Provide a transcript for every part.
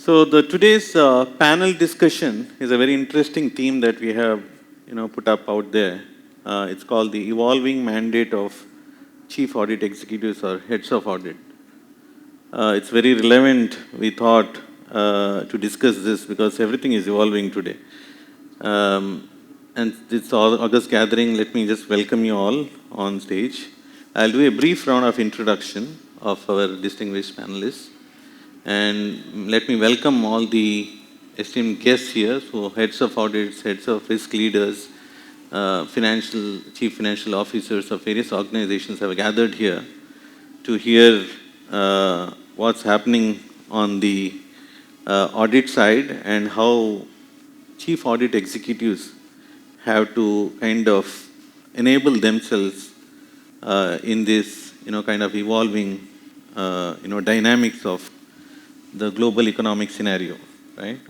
So today's panel discussion is a very interesting theme that we have, put up out there. It's called the evolving mandate of chief audit executives or heads of audit. It's very relevant, we thought, to discuss this because everything is evolving today. And this August gathering, let me just welcome you all on stage. I'll do a brief round of introduction of our distinguished panelists. And let me welcome all the esteemed guests here, so heads of audits, heads of risk leaders, chief financial officers of various organizations have gathered here to hear what's happening on the audit side and how chief audit executives have to kind of enable themselves in this, kind of evolving, dynamics of the global economic scenario, right?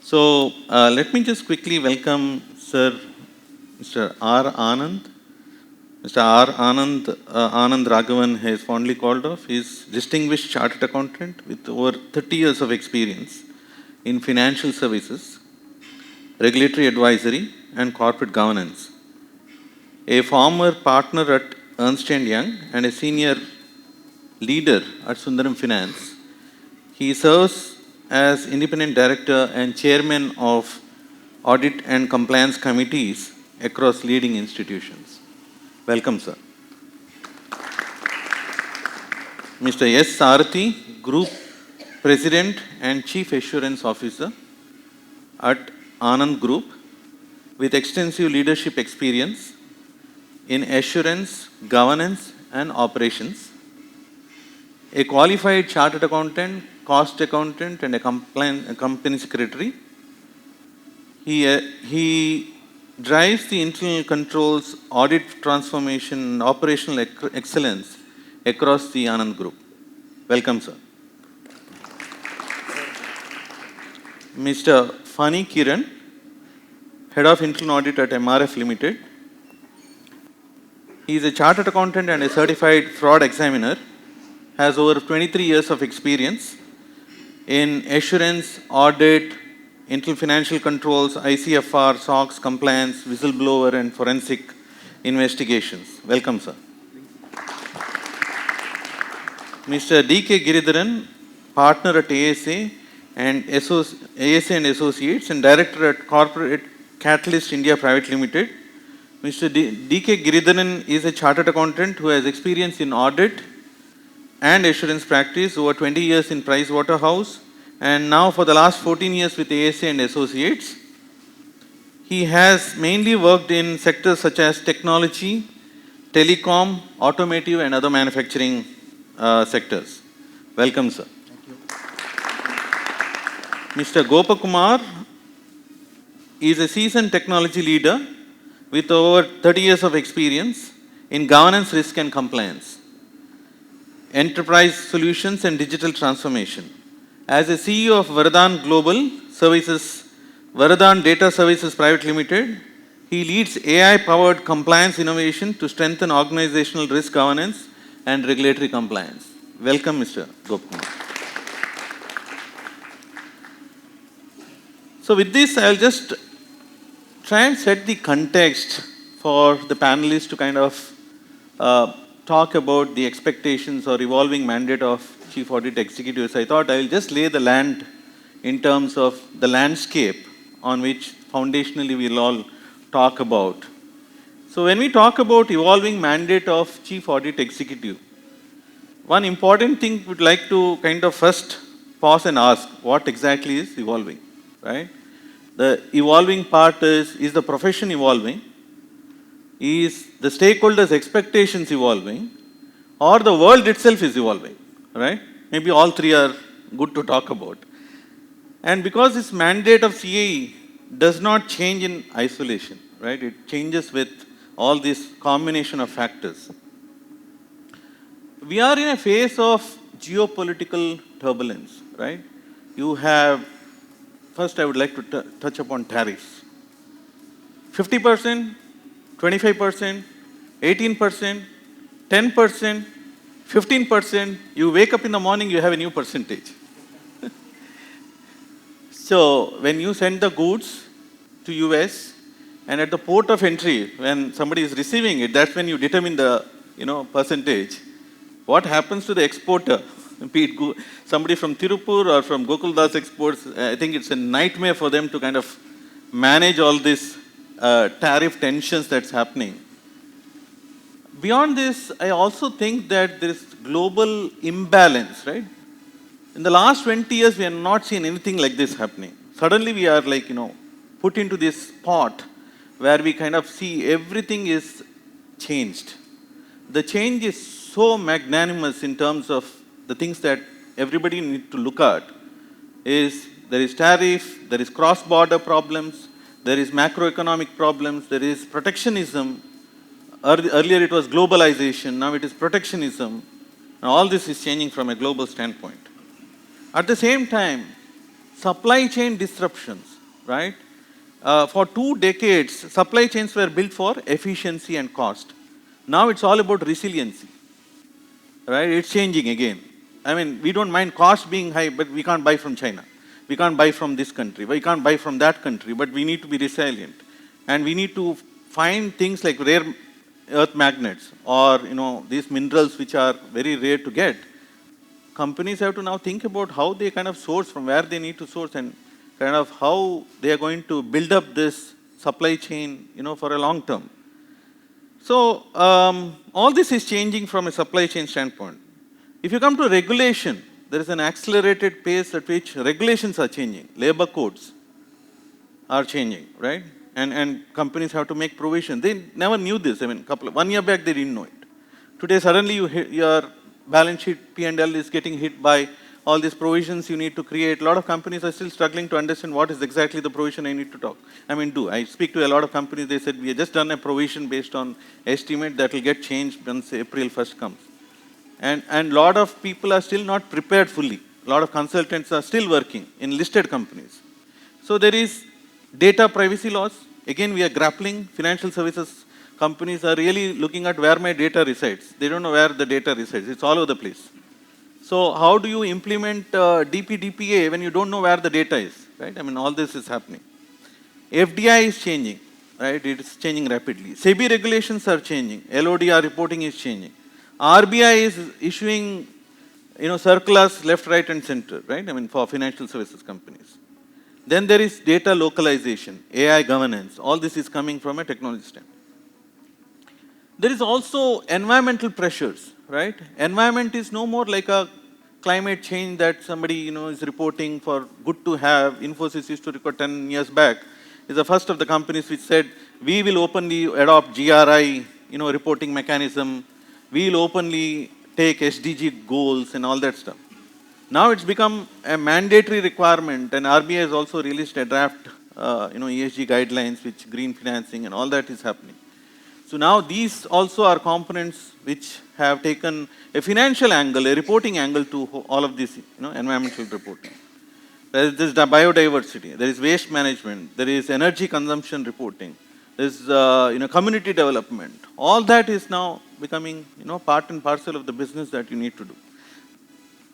So let me just quickly welcome Mr. R. Anand. Mr. R. Anand, Anand Raghavan is fondly called of. He is distinguished chartered accountant with over 30 years of experience in financial services, regulatory advisory, and corporate governance. A former partner at Ernst & Young and a senior leader at Sundaram Finance. He serves as independent director and chairman of audit and compliance committees across leading institutions. Welcome, sir. Mr. S. SARATHI, Group President and Chief Assurance Officer at Anand Group, with extensive leadership experience in assurance, governance, and operations. A qualified chartered accountant, cost accountant, and a company secretary. He drives the internal controls, audit transformation, and operational excellence across the Anand Group. Welcome, sir. Mr. Phani Kiran, Head of Internal Audit at MRF Limited. He is a chartered accountant and a certified fraud examiner. Has over 23 years of experience in assurance, audit, internal financial controls, ICFR, SOX, compliance, whistleblower, and forensic investigations. Welcome, sir. Mr. D.K. Giridharan, partner at ASA and Associates and director at Corporate Catalyst India Private Limited. Mr. D.K. Giridharan is a chartered accountant who has experience in audit and assurance practice, over 20 years in Pricewaterhouse, and now for the last 14 years with ASA and Associates. He has mainly worked in sectors such as technology, telecom, automotive, and other manufacturing sectors. Welcome, sir. Thank you. Mr. Gopakumar is a seasoned technology leader with over 30 years of experience in governance, risk, and compliance, enterprise solutions, and digital transformation. As a CEO of Vardaan Global Services, Vardaan Data Services Private Limited, he leads AI-powered compliance innovation to strengthen organizational risk governance and regulatory compliance. Welcome, Mr. Gopakumar. So with this, I'll just try and set the context for the panelists to kind of talk about the expectations or evolving mandate of chief audit executives. I thought I'll just lay the land in terms of the landscape on which foundationally we'll all talk about. So when we talk about evolving mandate of chief audit executive, one important thing we'd like to kind of first pause and ask, what exactly is evolving, right? The evolving part is the profession evolving? Is the stakeholders' expectations evolving, or the world itself is evolving, right? Maybe all three are good to talk about. And because this mandate of CAE does not change in isolation, right? It changes with all this combination of factors. We are in a phase of geopolitical turbulence, right? You have, first I would like to touch upon tariffs. 50%, 25%, 18%, 10%, 15%, you wake up in the morning, you have a new percentage. So when you send the goods to US, and at the port of entry, when somebody is receiving it, that's when you determine the percentage. What happens to the exporter? Be it somebody from Tirupur or from Gokuldas exports, I think it's a nightmare for them to kind of manage all this tariff tensions that's happening. Beyond this, I also think that there is global imbalance, right? In the last 20 years, we have not seen anything like this happening. Suddenly, we are like, put into this pot where we kind of see everything is changed. The change is so magnanimous in terms of the things that everybody needs to look at. There is tariff, there is cross-border problems, there is macroeconomic problems, there is protectionism. Earlier it was globalization, now it is protectionism. Now all this is changing from a global standpoint. At the same time, supply chain disruptions, right? For 2 decades, supply chains were built for efficiency and cost. Now it's all about resiliency, right? It's changing again. I mean, we don't mind cost being high, but we can't buy from China. We can't buy from this country. We can't buy from that country, but we need to be resilient. And we need to find things like rare earth magnets or, these minerals which are very rare to get. Companies have to now think about how they kind of source, from where they need to source, and kind of how they are going to build up this supply chain, for a long term. So all this is changing from a supply chain standpoint. If you come to regulation, there is an accelerated pace at which regulations are changing. Labor codes are changing, right? And companies have to make provision. They never knew this. I mean, 1 year back, they didn't know it. Today, suddenly your balance sheet P&L is getting hit by all these provisions you need to create. A lot of companies are still struggling to understand what is exactly the provision I need to do. I speak to a lot of companies, they said, we have just done a provision based on estimate that will get changed once April 1st comes. And a lot of people are still not prepared fully. A lot of consultants are still working in listed companies. So there is data privacy laws. Again, we are grappling. Financial services companies are really looking at where my data resides. They don't know where the data resides. It's all over the place. So how do you implement DPDPA when you don't know where the data is, right? I mean, all this is happening. FDI is changing, right? It is changing rapidly. SEBI regulations are changing. LODR reporting is changing. RBI is issuing, circulars left, right, and center, right? I mean, for financial services companies. Then there is data localization, AI governance. All this is coming from a technology standpoint. There is also environmental pressures, right? Environment is no more like a climate change that somebody, is reporting for good to have. Infosys used to record 10 years back. Is the first of the companies which said, we will openly adopt GRI, reporting mechanism. We will openly take SDG goals and all that stuff. Now it's become a mandatory requirement, and RBI has also released a draft, ESG guidelines, which green financing and all that is happening. So now these also are components which have taken a financial angle, a reporting angle to all of this, environmental reporting. There is this biodiversity, there is waste management, there is energy consumption reporting, there is community development. All that is now becoming part and parcel of the business that you need to do.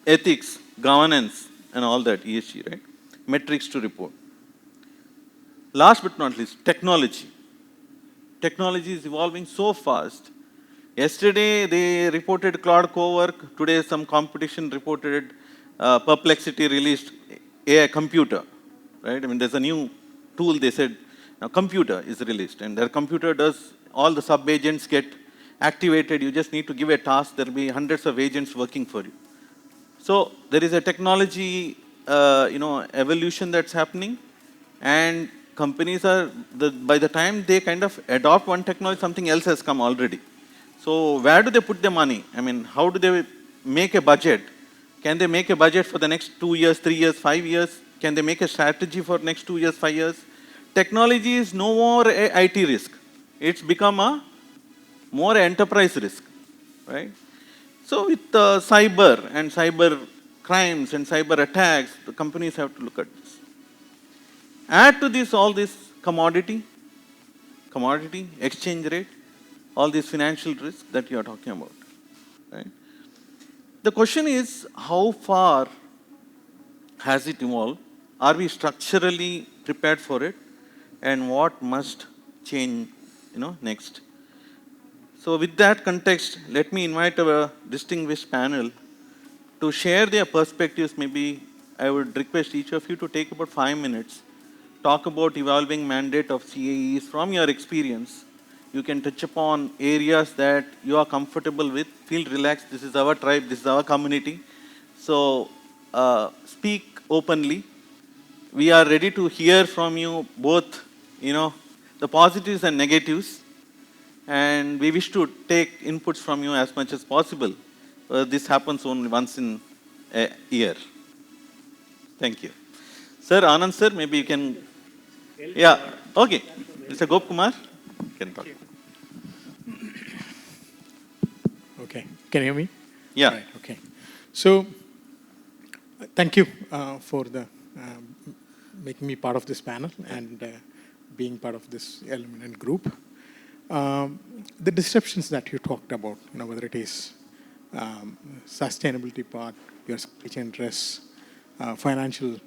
Ethics, governance, and all that, ESG, right? Metrics to report. Last but not least, technology. Technology is evolving so fast. Yesterday, they reported Cloud Cowork. Today, some competition reported Perplexity released AI computer, right? I mean, there's a new tool, they said, now computer is released, and their computer does, all the sub-agents get activated. You just need to give a task. There will be hundreds of agents working for you. So there is a technology, evolution that's happening, and companies are, by the time they kind of adopt one technology, something else has come already. So where do they put the money? I mean, how do they make a budget? Can they make a budget for the next 2 years, 3 years, 5 years? Can they make a strategy for next 2 years, 5 years? Technology is no more a IT risk. It's become a more enterprise risk, right? So with cyber and cyber crimes and cyber attacks, the companies have to look at this. Add to this all this commodity, exchange rate, all these financial risks that you are talking about, right? The question is, how far has it evolved Are we structurally prepared for it? And what must change, next? So with that context, let me invite our distinguished panel to share their perspectives. Maybe I would request each of you to take about 5 minutes, talk about evolving mandate of CAEs from your experience. You can touch upon areas that you are comfortable with. Feel relaxed. This is our tribe. This is our community. So speak openly. We are ready to hear from you both, the positives and negatives. And we wish to take inputs from you as much as possible. This happens only once in a year. Thank you. Sir, Anand sir, maybe you can. Yeah, okay. Mr. Gopakumar, you can talk. Okay, can you hear me? Yeah. Right, okay. So, thank you for making me part of this panel and being part of this eminent group. The disruptions that you talked about, whether it is sustainability part, your supply chain risks, financial.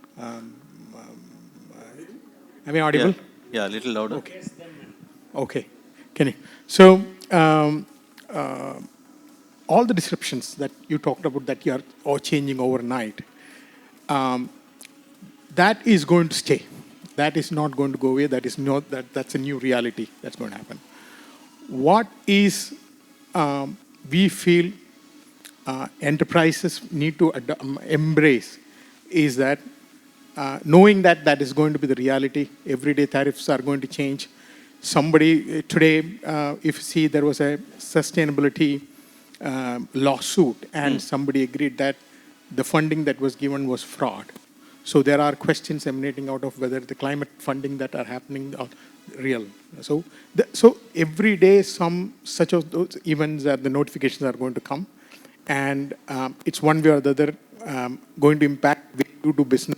Am I audible? Yeah, a little louder. Okay. Okay. Can you? So, all the disruptions that you talked about that you are all changing overnight, that is going to stay. That is not going to go away. That is not that's a new reality that's going to happen. What is we feel enterprises need to embrace is that knowing that that is going to be the reality, everyday tariffs are going to change. Somebody today, if you see, there was a sustainability lawsuit and somebody agreed that the funding that was given was fraud. So there are questions emanating out of whether the climate funding that are happening are real. So, every day some such of those events the notifications are going to come, and it's one way or the other going to impact the way you do business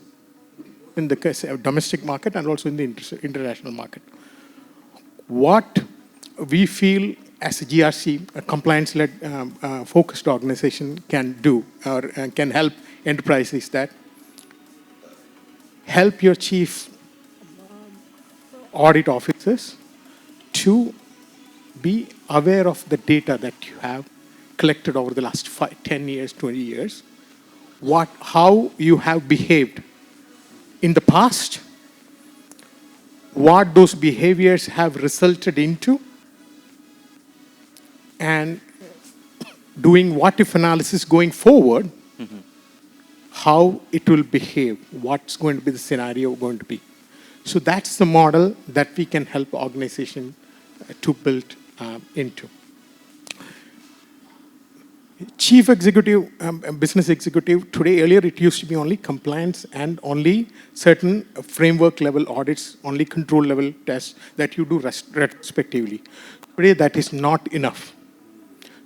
in the domestic market and also in the international market. What we feel as a GRC, a compliance-led focused organization can do or can help enterprises that help your chief audit officers to be aware of the data that you have collected over the last 10 years, 20 years, how you have behaved in the past, what those behaviors have resulted into, and doing what-if analysis going forward, how it will behave, what's going to be the scenario going to be. So that's the model that we can help organization to build into. Chief executive, business executive, today, earlier it used to be only compliance and only certain framework level audits, only control level tests that you do retrospectively. Today that is not enough.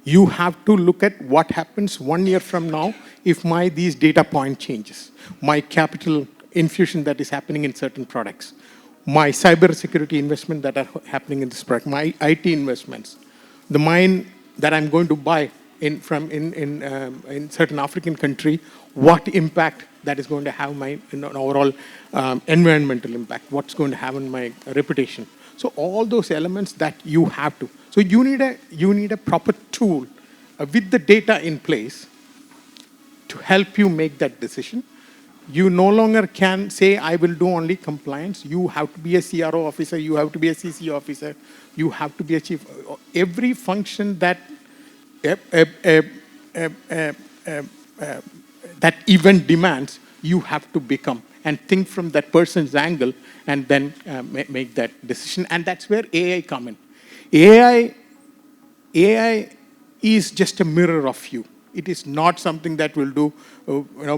You have to look at what happens 1 year from now if these data point changes, my capital infusion that is happening in certain products, my cyber security investment that are happening in this product, my IT investments, the mine that I'm going to buy in certain African country, what impact that is going to have my overall environmental impact, what's going to have on my reputation. So all those elements that you have to. So you need a proper tool with the data in place to help you make that decision. You no longer can say, I will do only compliance. You have to be a CRO officer. You have to be a CC officer. You have to be a chief. Every function that that event demands, you have to become and think from that person's angle and then make that decision. And that's where AI come in. AI is just a mirror of you. It is not something that will do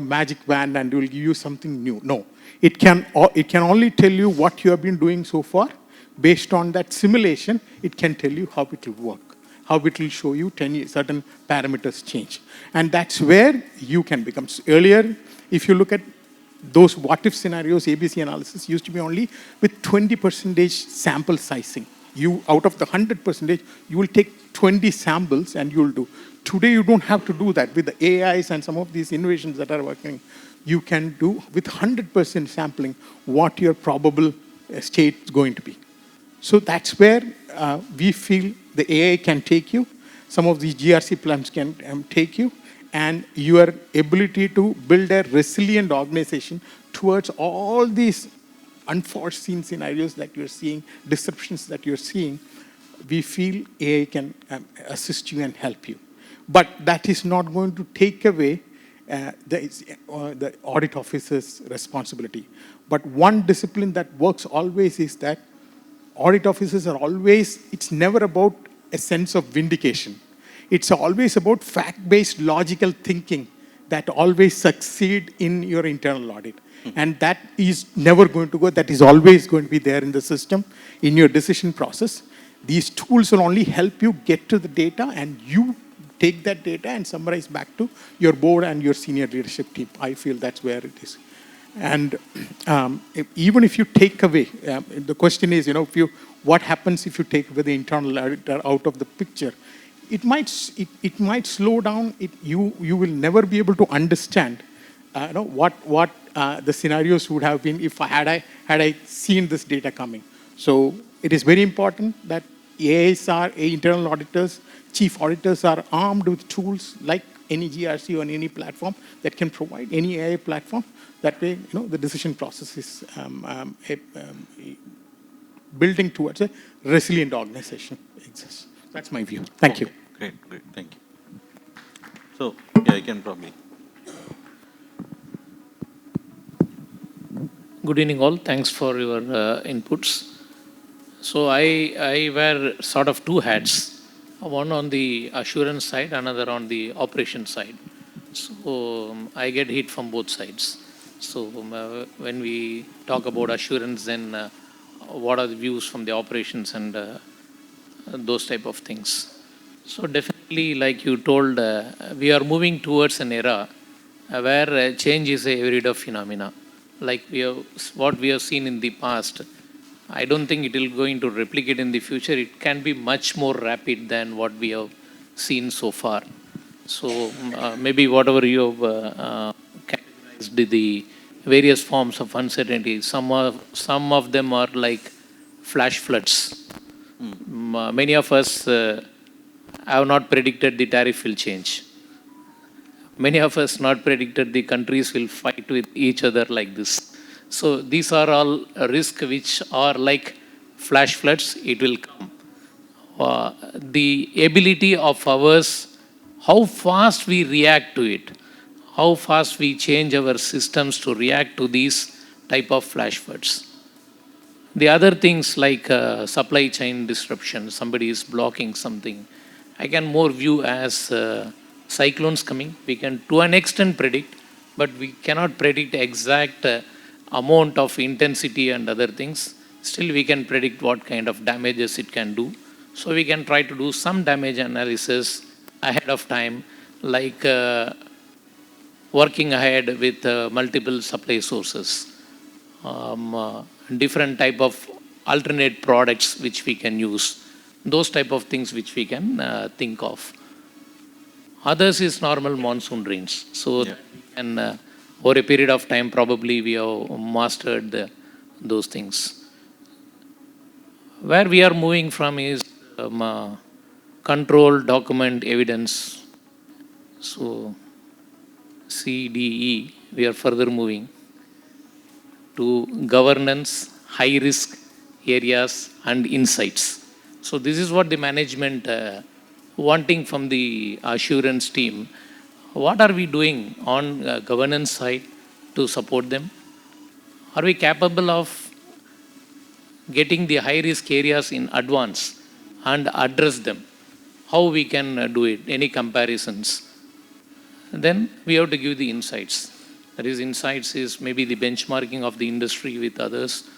magic wand and will give you something new. No, it can only tell you what you have been doing so far. Based on that simulation, it can tell you how it will work, how it will show you certain parameters change. And that's where you can become. Earlier, if you look at those what-if scenarios, ABC analysis used to be only with 20% sample sizing. You, out of the 100%, you will take 20 samples and you will do. Today, you don't have to do that. With the AIs and some of these innovations that are working, you can do with 100% sampling what your probable state is going to be. So that's where we feel the AI can take you. Some of these GRC plans can take you. And your ability to build a resilient organization towards all these unforeseen scenarios that you're seeing, disruptions that you're seeing, we feel AI can assist you and help you. But that is not going to take away the audit officer's responsibility. But one discipline that works always is that audit officers are always, it's never about a sense of vindication. It's always about fact-based logical thinking that always succeed in your internal audit. And that is never going to go, that is always going to be there in the system, in your decision process. These tools will only help you get to the data, and you take that data and summarize back to your board and your senior leadership team. I feel that's where it is. And even if you take away, the question is, what happens if you take away the internal auditor out of the picture? It might slow down. You will never be able to understand, what the scenarios would have been if had I seen this data coming. So it is very important that internal auditors, chief auditors are armed with tools like any GRC or any platform that can provide any AI platform. That way, the decision process is building towards a resilient organization exists. That's my view. Thank you. Great, thank you. So, yeah, I can probably. Good evening all. Thanks for your inputs. So I wear sort of two hats, one on the assurance side, another on the operation side. So I get hit from both sides. So when we talk about assurance, then what are the views from the operations and those type of things. So definitely, like you told, we are moving towards an era where change is a everyday phenomena. Like what we have seen in the past, I don't think it will going to replicate in the future. It can be much more rapid than what we have seen so far. So maybe whatever you have categorized the various forms of uncertainty, some of them are like flash floods. Many of us have not predicted the tariff will change. Many of us not predicted the countries will fight with each other like this. So these are all risks which are like flash floods. It will come. The ability of ours, how fast we react to it, how fast we change our systems to react to these type of flash floods. The other things like supply chain disruption, somebody is blocking something, I can more view as cyclones coming. We can to an extent predict, but we cannot predict exact amount of intensity and other things. Still we can predict what kind of damages it can do. So we can try to do some damage analysis ahead of time, like working ahead with multiple supply sources, different type of alternate products which we can use. Those type of things which we can think of. Others is normal monsoon rains. So yeah. And over a period of time, probably we have mastered those things. Where we are moving from is control, document, evidence. So CDE, we are further moving to governance, high risk areas and insights. So this is what the management wanting from the assurance team. What are we doing on governance side to support them? Are we capable of getting the high risk areas in advance and address them? How we can do it? Any comparisons? Then we have to give the insights. That is, insights is maybe the benchmarking of the industry with others.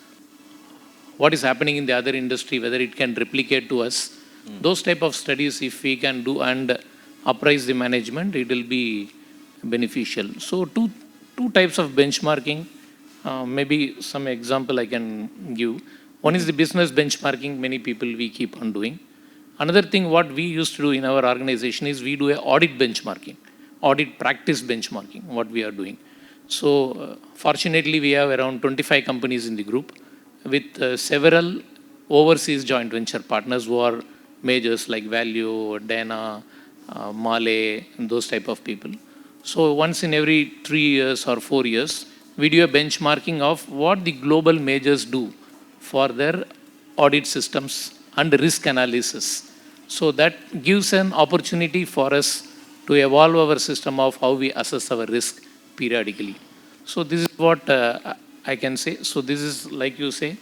What is happening in the other industry, whether it can replicate to us. Those type of studies, if we can do and apprise the management, it will be beneficial. So two types of benchmarking. Maybe some example I can give. One is the business benchmarking, many people we keep on doing. Another thing what we used to do in our organization is we do a audit benchmarking, audit practice benchmarking, what we are doing. So fortunately, we have around 25 companies in the group with several overseas joint venture partners who are majors like Value, Dana, Male, and those type of people. So once in every 3 years or 4 years, we do a benchmarking of what the global majors do for their audit systems and risk analysis. So that gives an opportunity for us to evolve our system of how we assess our risk periodically. So this is what I can say. So this is like you say,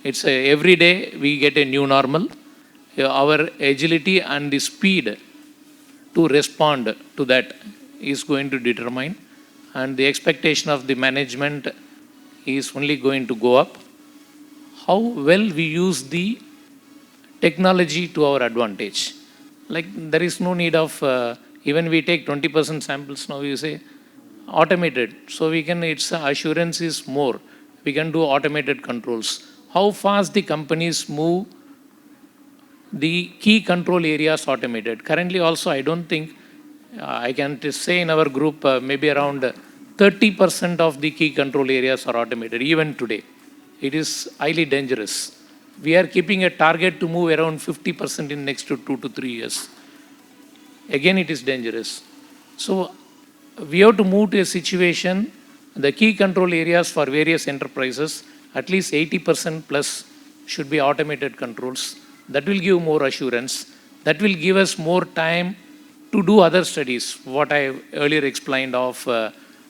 it's every day we get a new normal. Our agility and the speed to respond to that is going to determine, and the expectation of the management is only going to go up. How well we use the technology to our advantage. Like there is no need of, even we take 20% samples now, you say automated. So we can, its assurance is more. We can do automated controls. How fast the companies move the key control areas automated. Currently also, I don't think, I can say in our group, maybe around 30% of the key control areas are automated, even today. It is highly dangerous. We are keeping a target to move around 50% in next 2 to 3 years. Again, it is dangerous. So we have to move to a situation, the key control areas for various enterprises, at least 80% plus should be automated controls. That will give more assurance. That will give us more time to do other studies, what I earlier explained of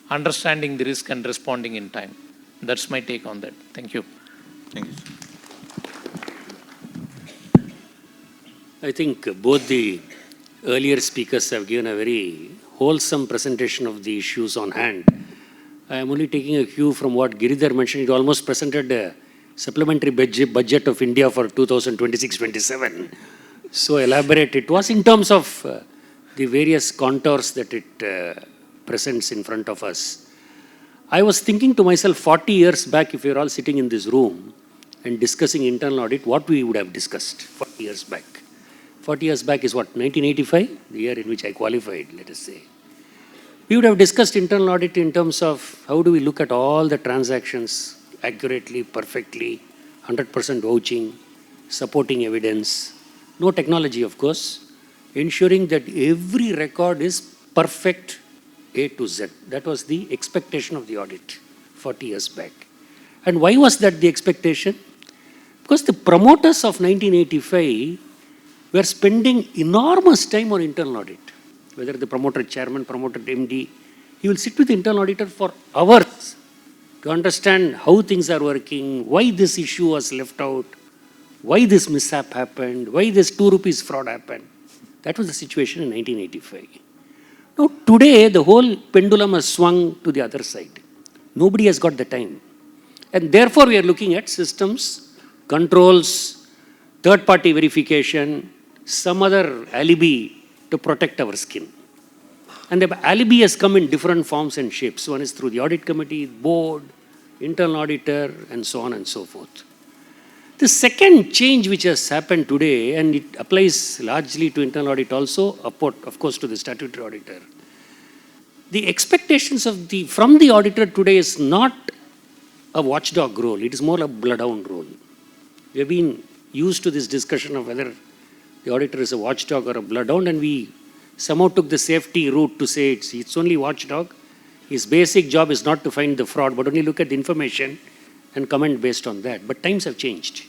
understanding the risk and responding in time. That's my take on that. Thank you. Thank you. I think both the earlier speakers have given a very wholesome presentation of the issues on hand. I am only taking a cue from what Giridhar mentioned. It almost presented a supplementary budget of India for 2026-27. So elaborate it was in terms of the various contours that it presents in front of us. I was thinking to myself, 40 years back, if we were all sitting in this room and discussing internal audit, what we would have discussed 40 years back. 40 years back is what, 1985? The year in which I qualified, let us say. We would have discussed internal audit in terms of how do we look at all the transactions accurately, perfectly, 100% vouching, supporting evidence, no technology of course, ensuring that every record is perfect A to Z. That was the expectation of the audit 40 years back. And why was that the expectation? Because the promoters of 1985 were spending enormous time on internal audit. Whether the promoter chairman, promoter MD, he will sit with the internal auditor for hours to understand how things are working, why this issue was left out, why this mishap happened, why this 2 rupees fraud happened. That was the situation in 1985. Now today the whole pendulum has swung to the other side. Nobody has got the time. And therefore we are looking at systems, controls, third-party verification, some other alibi to protect our skin. And the alibi has come in different forms and shapes. One is through the audit committee, board, internal auditor, and so on and so forth. The second change which has happened today, and it applies largely to internal audit also, of course to the statutory auditor. The expectations from the auditor today is not a watchdog role, it is more a bloodhound role. We have been used to this discussion of whether the auditor is a watchdog or a bloodhound, and we somehow took the safety route to say it's only watchdog. His basic job is not to find the fraud, but only look at the information and comment based on that. But times have changed.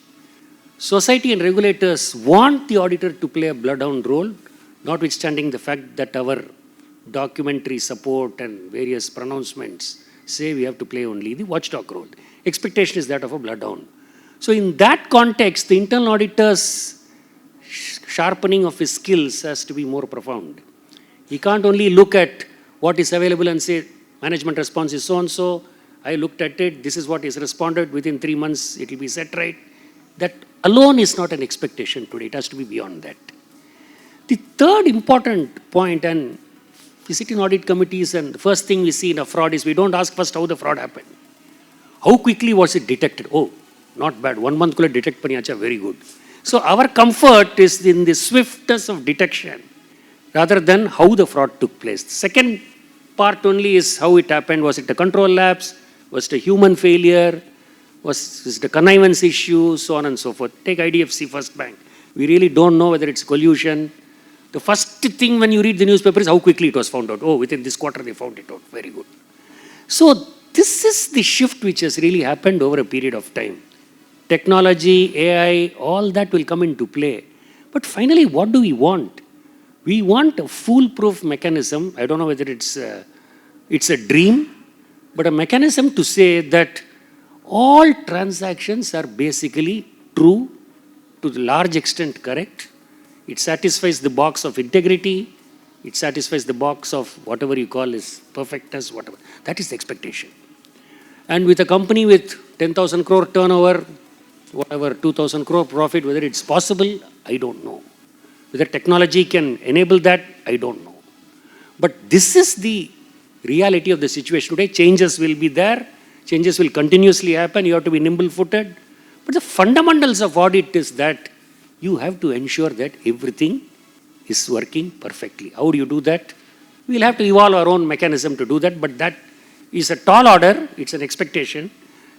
Society and regulators want the auditor to play a bloodhound role, notwithstanding the fact that our documentary support and various pronouncements say we have to play only the watchdog role. Expectation is that of a bloodhound. So in that context, the internal auditor's sharpening of his skills has to be more profound. He can't only look at what is available and say, management response is so-and-so, I looked at it, this is what is responded, within 3 months it will be set right. That alone is not an expectation today, it has to be beyond that. The third important point, and we sit in audit committees and the first thing we see in a fraud is we don't ask first how the fraud happened. How quickly was it detected? Oh, not bad, 1 month could detect paniyacha, very good. So our comfort is in the swiftness of detection rather than how the fraud took place. The second part only is how it happened. Was it a control lapse? Was it a human failure? Was it a connivance issue? So on and so forth. Take IDFC First Bank. We really don't know whether it's collusion. The first thing when you read the newspaper is how quickly it was found out. Oh, within this quarter they found it out. Very good. So this is the shift which has really happened over a period of time. Technology, AI, all that will come into play. But finally, what do we want? We want a foolproof mechanism. I don't know whether it's a dream, but a mechanism to say that all transactions are basically true, to the large extent correct. It satisfies the box of integrity. It satisfies the box of whatever you call is perfectness, whatever. That is the expectation. And with a company with 10,000 crore turnover, whatever, 2,000 crore profit, whether it's possible, I don't know. Whether technology can enable that, I don't know. But this is the reality of the situation today. Changes will be there. Changes will continuously happen. You have to be nimble-footed. But the fundamentals of audit is that you have to ensure that everything is working perfectly. How do you do that? We'll have to evolve our own mechanism to do that, but that is a tall order. It's an expectation.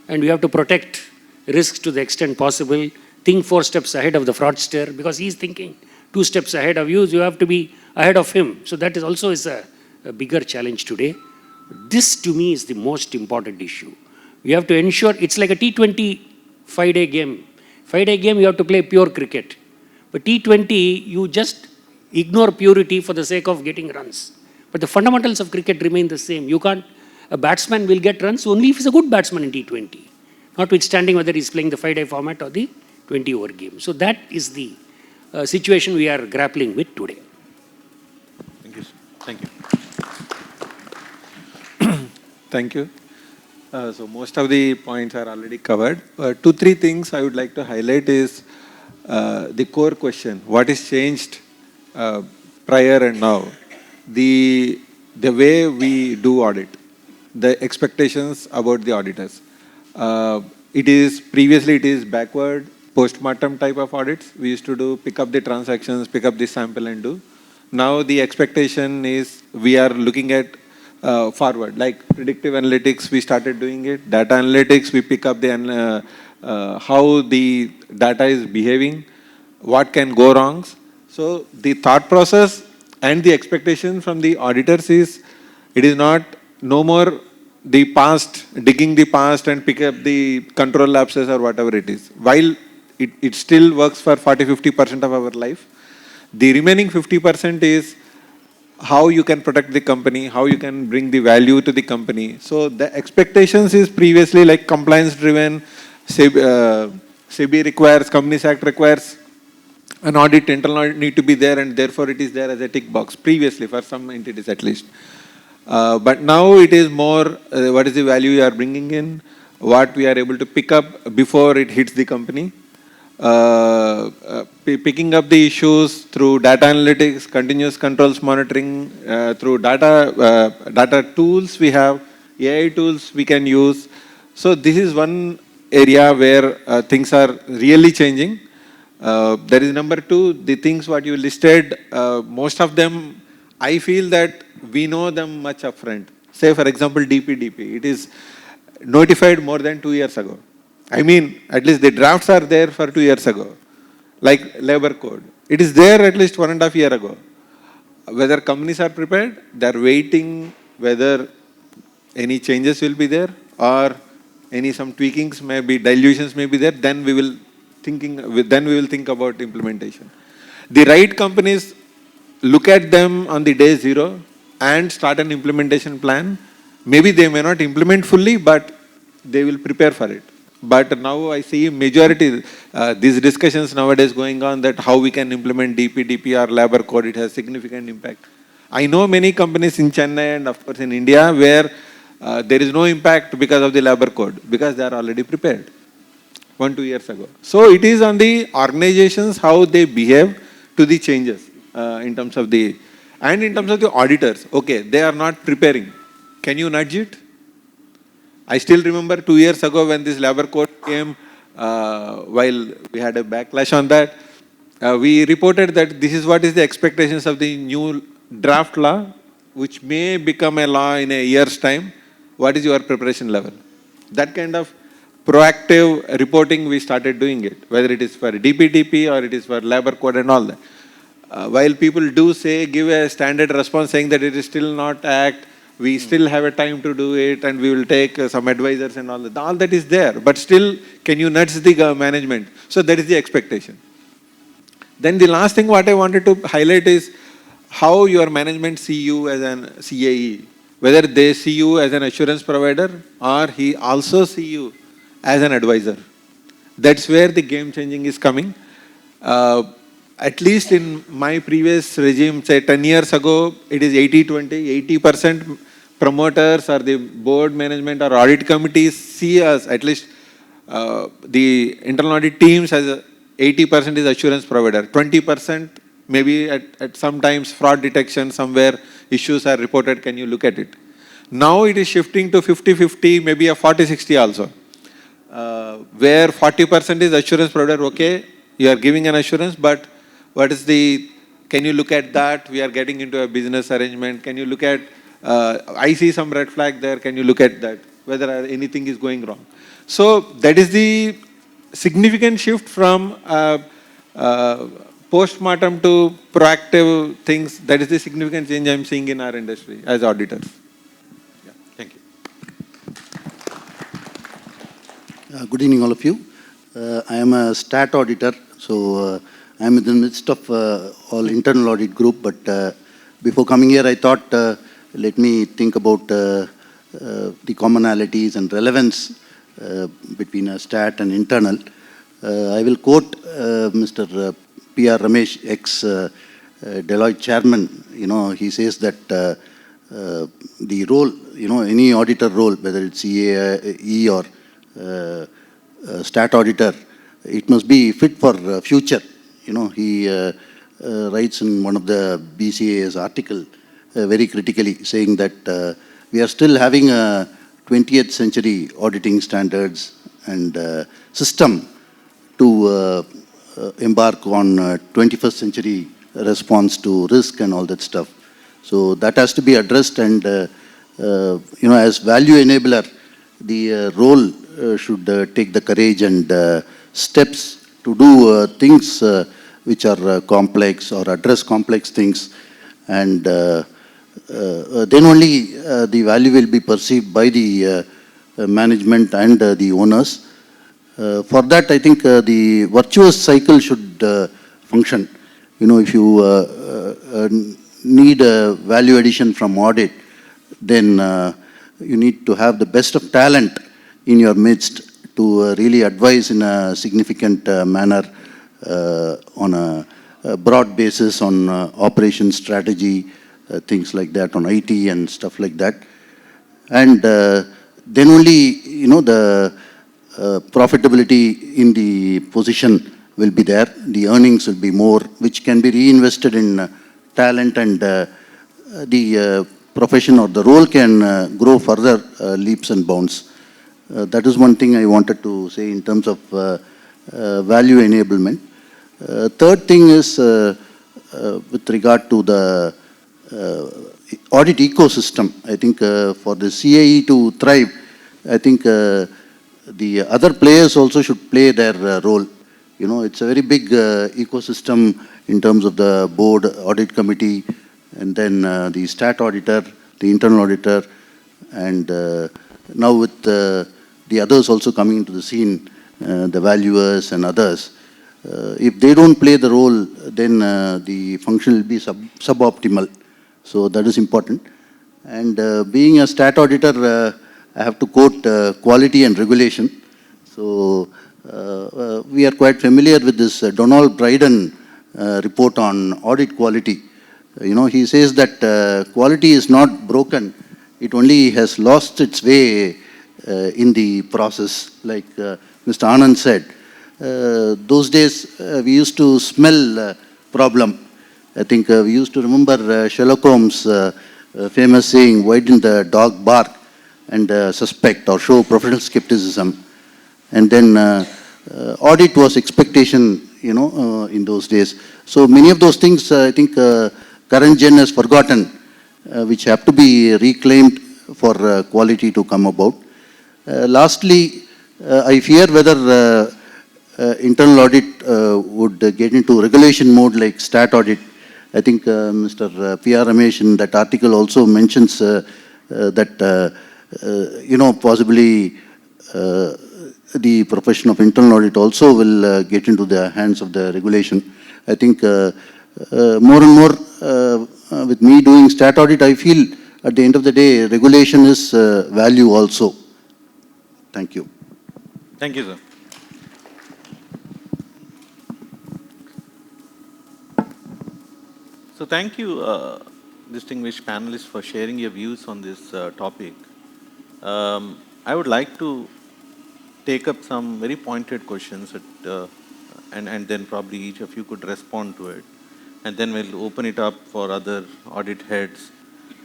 And we have to protect risks to the extent possible. Think 4 steps ahead of the fraudster, because he's thinking 2 steps ahead of you. So you have to be ahead of him. So that is also a bigger challenge today. This to me is the most important issue. We have to ensure it's like a T20 5-day game. 5-day game you have to play pure cricket. But T20 you just ignore purity for the sake of getting runs. But the fundamentals of cricket remain the same. A batsman will get runs only if he's a good batsman in T20. Notwithstanding whether he's playing the 5-day format or the 20-over game. So that is the situation we are grappling with today. Thank you. Thank you. Thank you. So most of the points are already covered. 2-3 things I would like to highlight is the core question. What is changed prior and now? The way we do audit, the expectations about the auditors. Previously it is backward, post-mortem type of audits. We used to do pick up the transactions, pick up the sample and do. Now the expectation is we are looking at forward, like predictive analytics, we started doing it. Data analytics, we pick up the how the data is behaving, what can go wrong. So the thought process and the expectation from the auditors is, it is no more the past, digging the past and pick up the control lapses or whatever it is. While it still works for 40-50% of our life, the remaining 50% is how you can protect the company, how you can bring the value to the company. So the expectations is previously like compliance driven, SEBI requires, Companies Act requires an audit, internal audit need to be there, and therefore it is there as a tick box, previously for some entities at least. But now it is more, what is the value you are bringing in, what we are able to pick up before it hits the company. Picking up the issues through data analytics, continuous controls monitoring, through data tools we have, AI tools we can use. So this is one area where things are really changing. There is number 2, the things what you listed, most of them, I feel that we know them much upfront. Say for example DPDP, it is notified more than 2 years ago. I mean, at least the drafts are there for 2 years ago. Like labor code. It is there at least 1.5 years ago. Whether companies are prepared, they are waiting whether any changes will be there or some tweakings may be, dilutions may be there, then we will think about implementation. The right companies look at them on the day 0 and start an implementation plan. Maybe they may not implement fully, but they will prepare for it. But now I see majority, these discussions nowadays going on that how we can implement DPDP or labor code, it has significant impact. I know many companies in Chennai and of course in India where there is no impact because of the labor code, because they are already prepared 1-2 years ago. So it is on the organizations how they behave to the changes in terms of the auditors. Okay, they are not preparing. Can you nudge it? I still remember 2 years ago when this labor code came, while we had a backlash on that, we reported that this is what is the expectations of the new draft law, which may become a law in a year's time. What is your preparation level? That kind of proactive reporting, we started doing it, whether it is for DPTP or it is for labor code and all that. While people do say, give a standard response saying that it is still not act, we still have a time to do it and we will take some advisors and all that is there. But still, can you nudge the management? So that is the expectation. Then the last thing what I wanted to highlight is how your management see you as an CAE. Whether they see you as an assurance provider or he also see you as an advisor. That's where the game changing is coming. At least in my previous regime, say 10 years ago, it is 80-20, 80% promoters or the board management or audit committees see us, at least the internal audit teams as 80% is assurance provider, 20% maybe at sometimes fraud detection, somewhere issues are reported, can you look at it? Now it is shifting to 50-50, maybe a 40-60 also. Where 40% is assurance provider, okay, you are giving an assurance, but what is the, can you look at that? We are getting into a business arrangement. Can you look at, I see some red flag there, can you look at that? Whether anything is going wrong. So that is the significant shift from post-mortem to proactive things. That is the significant change I am seeing in our industry as auditors. Yeah. Thank you. Good evening, all of you. I am a stat auditor, so I am in the midst of all internal audit group, but before coming here, I thought, let me think about the commonalities and relevance between a stat and internal. I will quote Mr. P.R. Ramesh, ex-Deloitte chairman. You know, he says that the role, you know, any auditor role, whether it's CAE or stat auditor, it must be fit for future. You know, he writes in one of the BCA's article very critically saying that we are still having a 20th century auditing standards and system to embark on 21st century response to risk and all that stuff. So that has to be addressed, and you know, as value enabler, the role should take the courage and steps to do things which are complex or address complex things, and then only the value will be perceived by the management and the owners. For that, I think the virtuous cycle should function. You know, if you need a value addition from audit, then you need to have the best of talent in your midst to really advise in a significant manner on a broad basis on operation strategy, things like that, on IT and stuff like that. And then only, you know, the profitability in the position will be there, the earnings will be more, which can be reinvested in talent, and the profession or the role can grow further leaps and bounds. That is one thing I wanted to say in terms of value enablement. Third thing is with regard to the audit ecosystem. I think for the CAE to thrive, I think the other players also should play their role. You know, it's a very big ecosystem in terms of the board, audit committee, and then the stat auditor, the internal auditor, and now with the others also coming into the scene, the valuers and others. If they don't play the role, then the function will be suboptimal. So that is important. And being a stat auditor, I have to quote quality and regulation. So we are quite familiar with this Donald Bryden report on audit quality. You know, he says that quality is not broken, it only has lost its way in the process. Like Mr. Anand said, those days we used to smell problem. I think we used to remember Sherlock Holmes' famous saying, why didn't the dog bark, and suspect or show professional skepticism. And then audit was expectation, in those days. So many of those things, I think current gen has forgotten, which have to be reclaimed for quality to come about. Lastly, I fear whether internal audit would get into regulation mode like stat audit. I think Mr. P.R. Ramesh in that article also mentions that, possibly the profession of internal audit also will get into the hands of the regulation. I think more and more with me doing stat audit, I feel at the end of the day, regulation is value also. Thank you. Thank you, sir. So thank you, distinguished panelists, for sharing your views on this topic. I would like to take up some very pointed questions and then probably each of you could respond to it. And then we'll open it up for other audit heads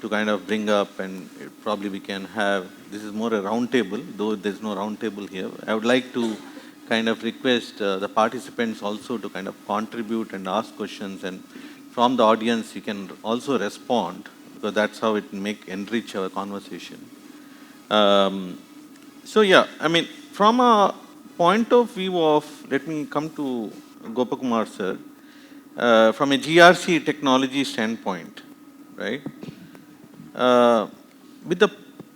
to kind of bring up, and probably we can have, this is more a round table, though there's no round table here. I would like to kind of request the participants also to kind of contribute and ask questions, and from the audience you can also respond, because that's how it enrich our conversation. So yeah, I mean, from a point of view of, let me come to Gopakumar sir, from a GRC technology standpoint, right? With the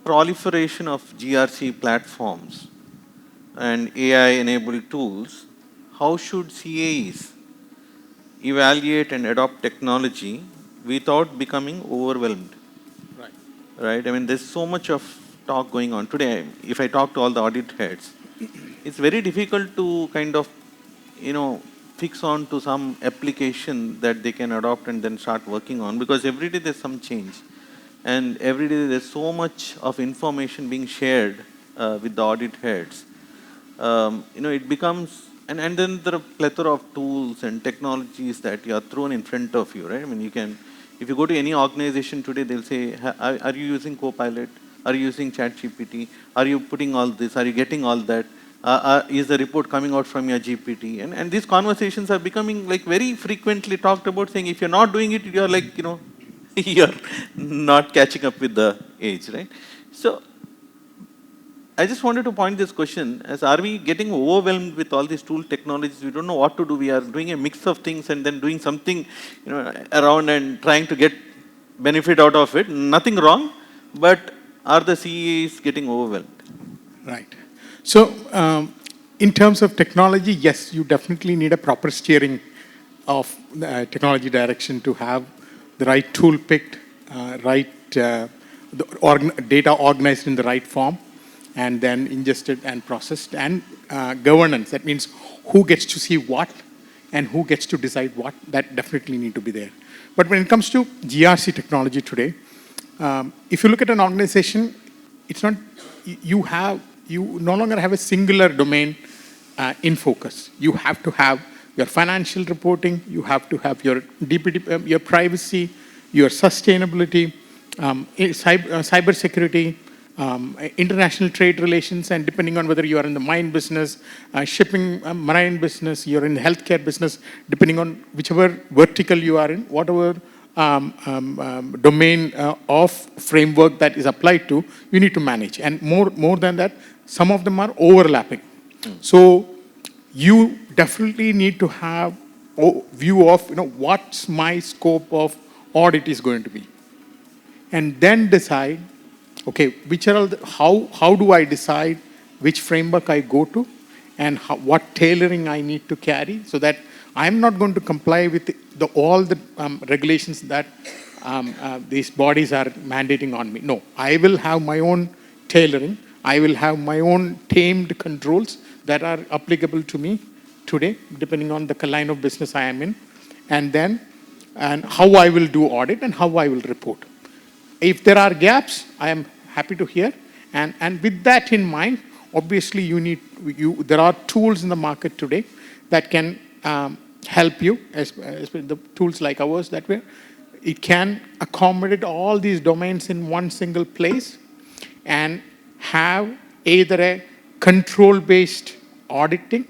proliferation of GRC platforms and AI-enabled tools, how should CAEs evaluate and adopt technology without becoming overwhelmed? Right. Right? I mean, there's so much of talk going on. Today, if I talk to all the audit heads, it's very difficult to kind of, fix on to some application that they can adopt and then start working on, because every day there's some change. And every day there's so much of information being shared with the audit heads. It becomes, and then there are a plethora of tools and technologies that are thrown in front of you, right? I mean, you can, if you go to any organization today, they'll say, are you using Copilot? Are you using ChatGPT? Are you putting all this? Are you getting all that? Is the report coming out from your GPT? And these conversations are becoming like very frequently talked about, saying if you're not doing it, you're like, you're not catching up with the age, right? So I just wanted to point this question as, are we getting overwhelmed with all these tool technologies? We don't know what to do. We are doing a mix of things and then doing something around and trying to get benefit out of it. Nothing wrong, but are the CEs getting overwhelmed? Right. So in terms of technology, yes, you definitely need a proper steering of technology direction to have the right tool picked, data organized in the right form, and then ingested and processed, and governance. That means who gets to see what and who gets to decide what. That definitely need to be there. But when it comes to GRC technology today, if you look at an organization, it's not, you no longer have a singular domain in focus. You have to have your financial reporting, you have to have your DPT, your privacy, your sustainability, cyber security, international trade relations, and depending on whether you are in the mine business, shipping, marine business, you're in the healthcare business, depending on whichever vertical you are in, whatever domain of framework that is applied to, you need to manage. And more than that, some of them are overlapping. So you definitely need to have a view of, what's my scope of audit is going to be. And then decide, okay, which are how do I decide which framework I go to and what tailoring I need to carry, so that I'm not going to comply with all the regulations that these bodies are mandating on me. No, I will have my own tailoring. I will have my own tamed controls that are applicable to me today, depending on the line of business I am in, and how I will do audit and how I will report. If there are gaps, I am happy to hear. And with that in mind, obviously there are tools in the market today that can help you, especially the tools like ours, that way it can accommodate all these domains in one single place and have either a control-based auditing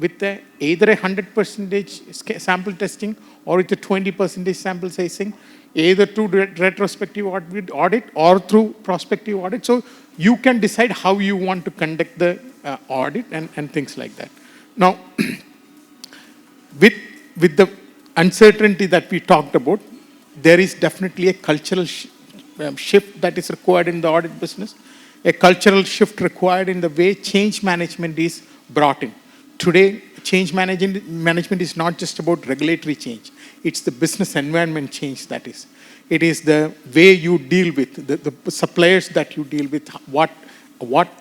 with either a 100% sample testing or with a 20% sample sizing, either through retrospective audit or through prospective audit. So you can decide how you want to conduct the audit and things like that. Now, with the uncertainty that we talked about, there is definitely a cultural shift that is required in the audit business, a cultural shift required in the way change management is brought in. Today, change management is not just about regulatory change. It's the business environment change that is. It is the way you deal with the suppliers that you deal with, what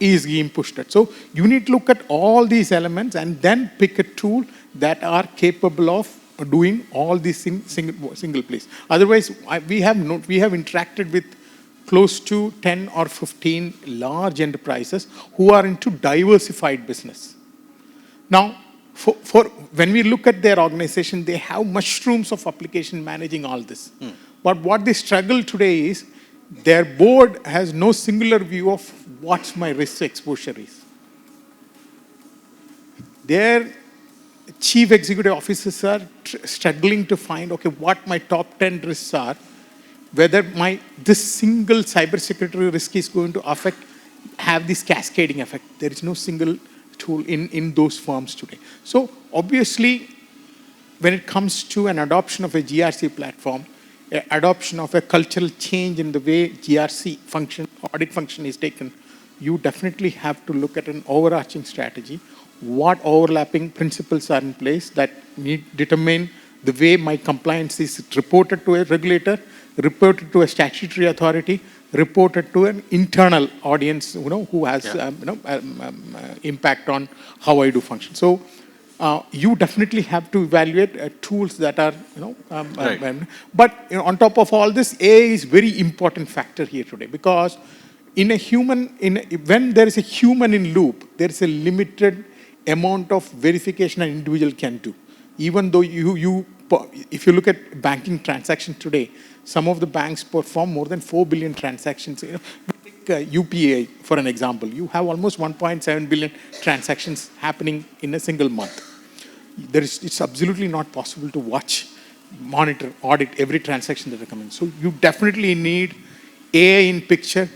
is being pushed at. So you need to look at all these elements and then pick a tool that are capable of doing all these in single place. Otherwise, we have interacted with close to 10 or 15 large enterprises who are into diversified business. Now, when we look at their organization, they have mushrooms of application managing all this. But what they struggle today is their board has no singular view of what my risk exposure is. Their chief executive officers are struggling to find, okay, what my top 10 risks are, whether this single cybersecurity risk is going to have this cascading effect. There is no single tool in those firms today. So obviously, when it comes to an adoption of a GRC platform, adoption of a cultural change in the way GRC function, audit function is taken, you definitely have to look at an overarching strategy. What overlapping principles are in place that determine the way my compliance is reported to a regulator, reported to a statutory authority, reported to an internal audience, who has impact on how I do function. So you definitely have to evaluate tools that are, Right. But on top of all this, AI is very important factor here today, because when there is a human in loop, there is a limited amount of verification an individual can do. Even though if you look at banking transactions today, some of the banks perform more than 4 billion transactions. Take UPI, for an example. You have almost 1.7 billion transactions happening in a single month. It's absolutely not possible to monitor, audit every transaction that are coming. So you definitely need AI in picture,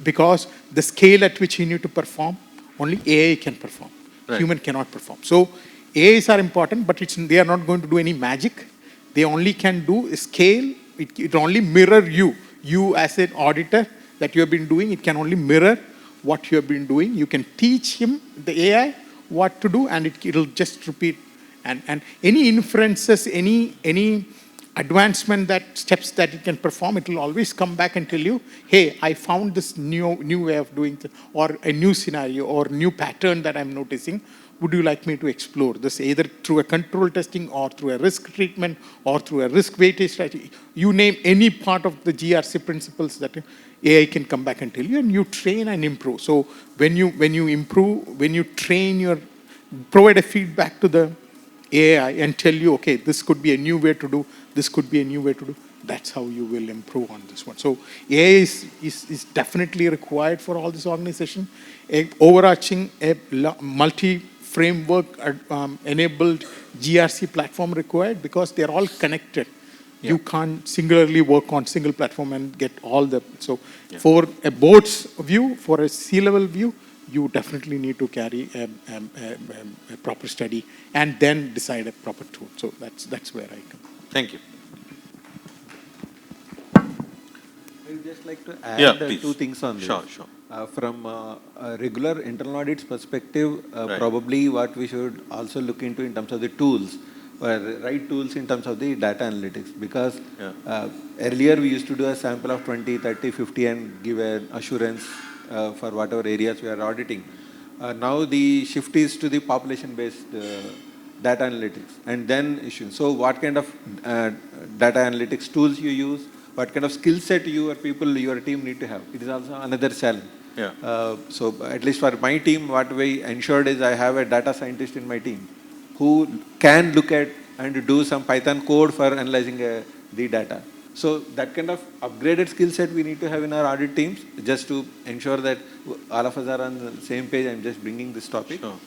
because the scale at which you need to perform, only AI can perform. Right. Human cannot perform. So AIs are important, but they are not going to do any magic. They only can do scale. It only mirror you as an auditor that you have been doing. It can only mirror what you have been doing. You can teach him, the AI, what to do, and it'll just repeat. And any inferences, any advancement steps that it can perform, it will always come back and tell you, hey, I found this new way of doing it, or a new scenario, or new pattern that I'm noticing. Would you like me to explore this, either through a control testing, or through a risk treatment, or through a risk weightage strategy? You name any part of the GRC principles that AI can come back and tell you, and you train and improve. So when you improve, when you train provide a feedback to the AI and tell you, okay, this could be a new way to do, this could be a new way to do, that's how you will improve on this one. So AI is definitely required for all this organization. Overarching, multi-framework enabled GRC platform required, because they're all connected. Yeah. You can't singularly work on single platform and get all the... So for a board's view, for a C-level view, you definitely need to carry a proper study and then decide a proper tool. So that's where I come. Thank you. I would just like to add please. two things on this. Sure. From a regular internal audits perspective, Right. probably what we should also look into in terms of the tools, or right tools in terms of the data analytics. Because earlier we used to do a sample of 20, 30, 50 and give an assurance for whatever areas we are auditing. Now the shift is to the population-based data analytics and then issue. So what kind of data analytics tools you use, what kind of skill set your team need to have. It is also another challenge. Yeah. So at least for my team, what we ensured is I have a data scientist in my team who can look at and do some Python code for analyzing the data. So that kind of upgraded skill set we need to have in our audit teams, just to ensure that all of us are on the same page. I'm just bringing this topic. Sure.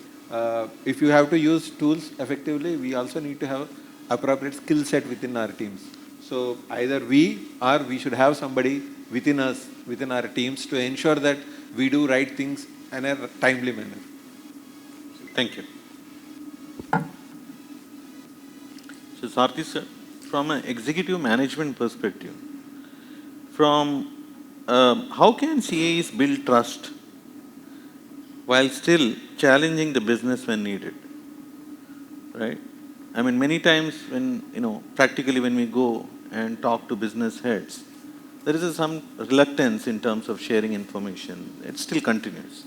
If you have to use tools effectively, we also need to have appropriate skill set within our teams. So either we or we should have somebody within us, within our teams, to ensure that we do right things in a timely manner. Thank you. So Sarthi sir, from an executive management perspective, from how can CAEs build trust while still challenging the business when needed, right? I mean, many times when, practically when we go and talk to business heads, there is some reluctance in terms of sharing information. It still continues.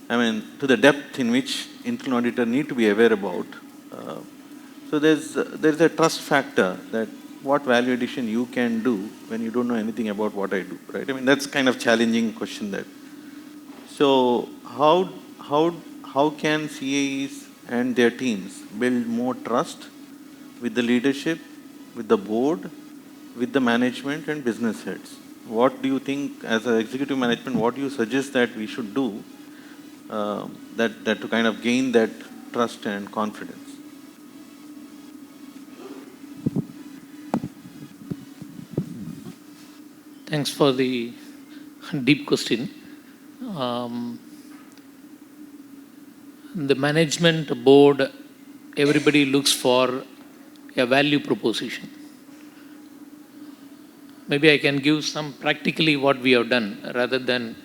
I mean, to the depth in which internal auditor need to be aware about. So there's a trust factor that what value addition you can do when you don't know anything about what I do, right? I mean, that's kind of challenging question there. So how can CAEs and their teams build more trust with the leadership, with the board, with the management and business heads? What do you think as an executive management, what do you suggest that we should do that to kind of gain that trust and confidence? Thanks for the deep question. The management board, everybody looks for a value proposition. Maybe I can give some practically what we have done rather than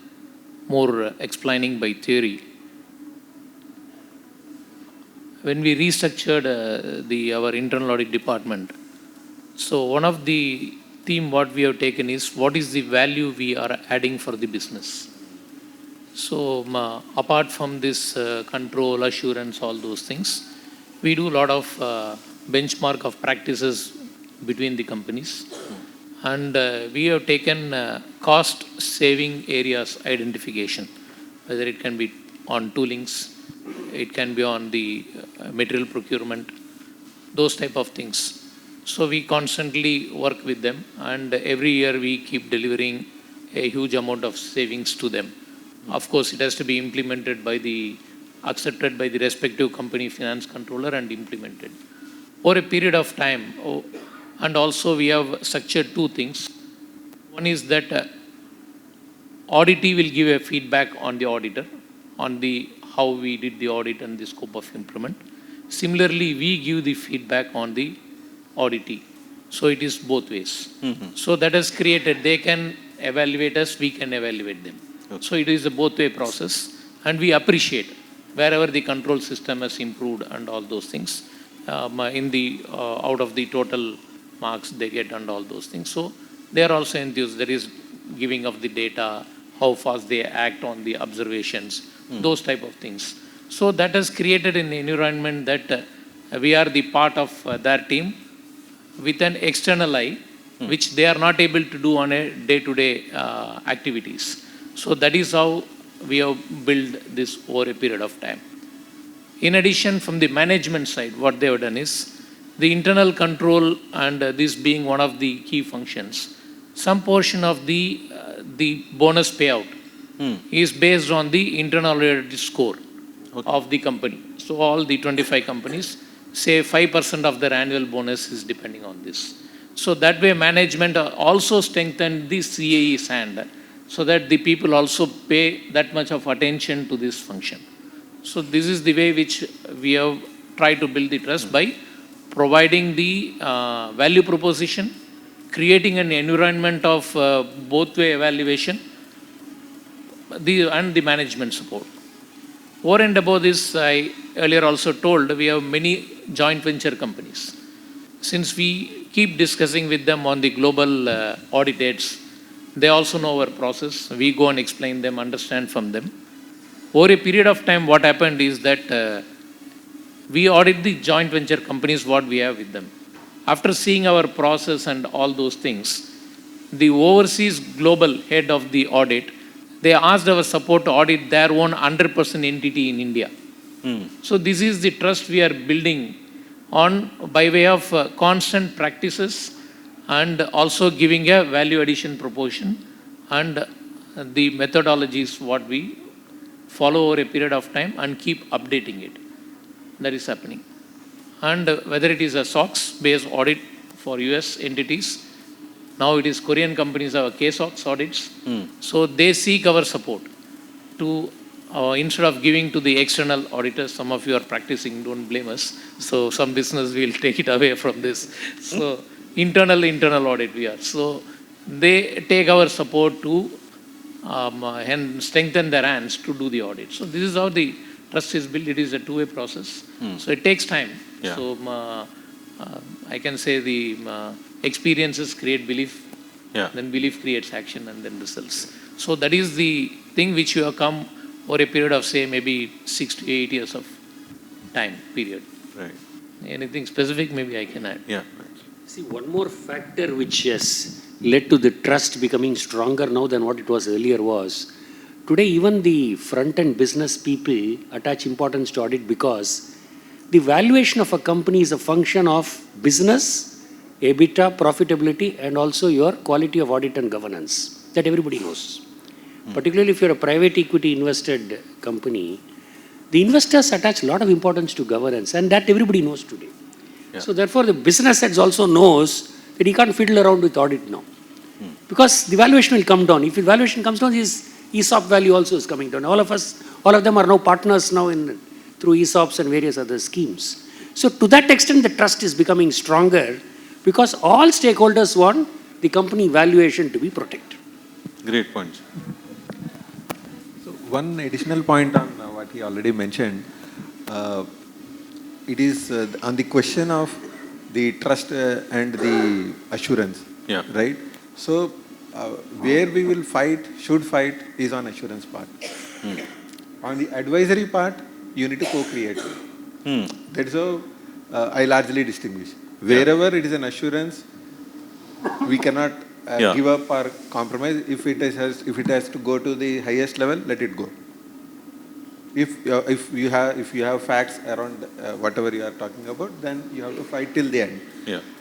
more explaining by theory. When we restructured our internal audit department, so one of the theme what we have taken is what is the value we are adding for the business. So apart from this control, assurance, all those things, we do a lot of benchmark of practices between the companies. And we have taken cost saving areas identification, whether it can be on toolings, it can be on the material procurement, those type of things. So we constantly work with them, and every year we keep delivering a huge amount of savings to them. Of course, it has to be implemented by accepted by the respective company finance controller and implemented. Over a period of time, and also we have structured two things. One is that auditee will give a feedback on the auditor, on how we did the audit and the scope of implement. Similarly, we give the feedback on the auditee. So it is both ways. Mm-hmm. So that has created, they can evaluate us, we can evaluate them. Okay. So it is a both-way process, and we appreciate wherever the control system has improved and all those things. Out of the total marks they get and all those things. So they are also enthused. There is giving of the data, how fast they act on the observations, those type of things. So that has created an environment that we are the part of their team with an external eye, which they are not able to do on a day-to-day activities. So that is how we have built this over a period of time. In addition, from the management side, what they have done is, the internal control and this being one of the key functions, some portion of the bonus payout is based on the internal audit score of the company. So all the 25 companies, say 5% of their annual bonus is depending on this. So that way management also strengthened the CAE's hand, so that the people also pay that much of attention to this function. So this is the way which we have tried to build the trust by providing the value proposition, creating an environment of both-way evaluation, and the management support. Over and above this, I earlier also told, we have many joint venture companies. Since we keep discussing with them on the global audit dates, they also know our process. We go and explain them, understand from them. Over a period of time, what happened is that we audit the joint venture companies, what we have with them. After seeing our process and all those things, the overseas global head of the audit, they asked our support to audit their own 100% entity in India. So this is the trust we are building on by way of constant practices and also giving a value addition proportion, and the methodologies what we follow over a period of time and keep updating it. that is happening. And whether it is a SOX-based audit for US entities, now it is Korean companies have a KSOX audits. So they seek our support to, instead of giving to the external auditors, some of you are practicing, don't blame us. So some business will take it away from this. So internal audit we are. So they take our support to and strengthen their hands to do the audit. So this is how the trust is built. It is a two-way process. So it takes time. Yeah. So I can say the experiences create belief, then belief creates action and then results. So that is the thing which you have come over a period of say maybe 6 to 8 years of time period. Right. Anything specific maybe I can add. Yeah. See, one more factor which has led to the trust becoming stronger now than what it was earlier was, today even the front-end business people attach importance to audit because the valuation of a company is a function of business, EBITDA, profitability, and also your quality of audit and governance. That everybody knows. Particularly if you're a private equity invested company, the investors attach a lot of importance to governance, and that everybody knows today. Yeah. So therefore, the business heads also knows that he can't fiddle around with audit now. Because the valuation will come down. If the valuation comes down, his ESOP value also is coming down. All of them are now partners now through ESOPs and various other schemes. So to that extent, the trust is becoming stronger because all stakeholders want the company valuation to be protected. Great point. So one additional point on what he already mentioned, it is on the question of the trust and the assurance, right? So where we will fight, should fight, is on assurance part. On the advisory part, you need to co-create. That's how I largely distinguish. Wherever it is an assurance, we cannot give up or compromise. If it has to go to the highest level, let it go. If you have facts around whatever you are talking about, then you have to fight till the end.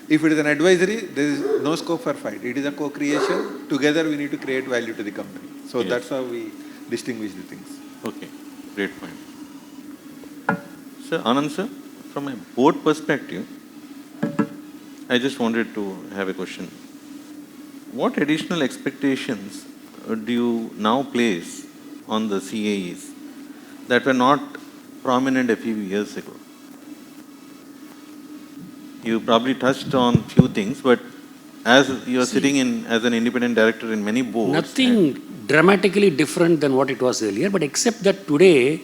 If it is an advisory, there is no scope for fight. It is a co-creation. Together we need to create value to the company. So that's how we distinguish the things. Okay, great point. Sir, Anand sir, from a board perspective, I just wanted to have a question. What additional expectations do you now place on the CAEs that were not prominent a few years ago? You probably touched on few things, but as you are sitting in as an independent director in many boards. Nothing dramatically different than what it was earlier, but except that today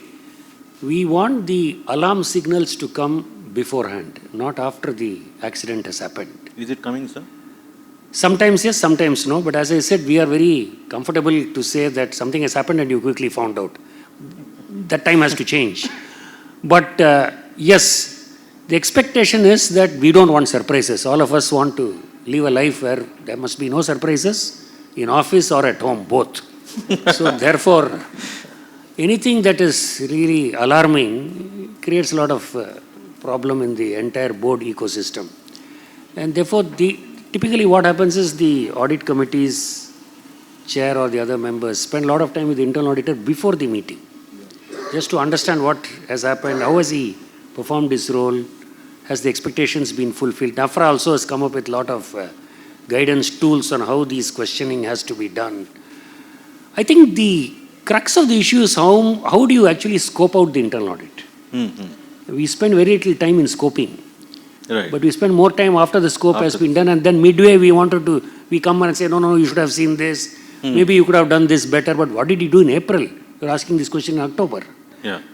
we want the alarm signals to come beforehand, not after the accident has happened. Is it coming, sir? Sometimes yes, sometimes no, but as I said, we are very comfortable to say that something has happened and you quickly found out. That time has to change. But yes, the expectation is that we don't want surprises. All of us want to live a life where there must be no surprises in office or at home, both. So therefore, anything that is really alarming creates a lot of problem in the entire board ecosystem. And therefore, typically what happens is the audit committee's chair or the other members spend a lot of time with the internal auditor before the meeting, just to understand what has happened, how has he performed his role, has the expectations been fulfilled. NAFRA also has come up with a lot of guidance tools on how these questioning has to be done. I think the crux of the issue is how do you actually scope out the internal audit? We spend very little time in scoping. Right. But we spend more time after the scope has been done, and then midway we come and say, no, you should have seen this. Maybe you could have done this better, but what did you do in April? You're asking this question in October.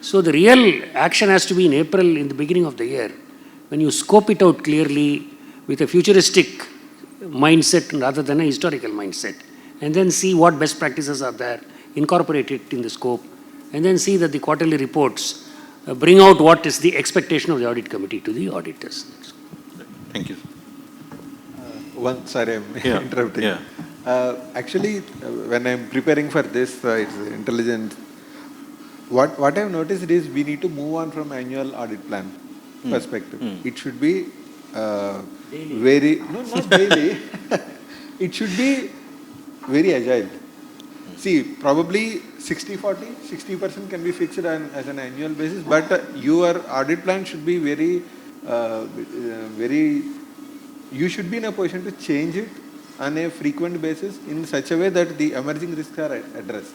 So the real action has to be in April, in the beginning of the year, when you scope it out clearly with a futuristic mindset rather than a historical mindset. And then see what best practices are there, incorporate it in the scope, and then see that the quarterly reports bring out what is the expectation of the audit committee to the auditors. Thank you. Sorry, I'm interrupting. Actually, when I'm preparing for this, it's intelligent. What I've noticed is we need to move on from annual audit plan perspective. It should be not daily. It should be very agile. see, probably 60-40, 60% can be fixed as an annual basis, but your audit plan should be very, you should be in a position to change it on a frequent basis in such a way that the emerging risks are addressed.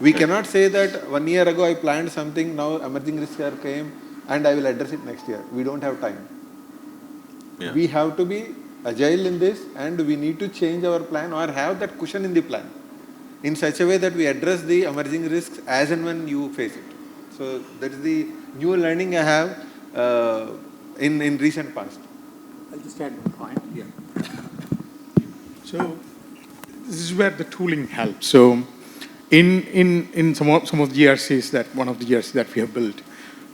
We cannot say that 1 year ago I planned something, now emerging risks came and I will address it next year. We don't have time. Yeah. We have to be agile in this, and we need to change our plan or have that cushion in the plan in such a way that we address the emerging risks as and when you face it. So that is the new learning I have in recent past. I'll just add one point. Yeah. So this is where the tooling helps. So in some of the GRCs one of the GRCs that we have built,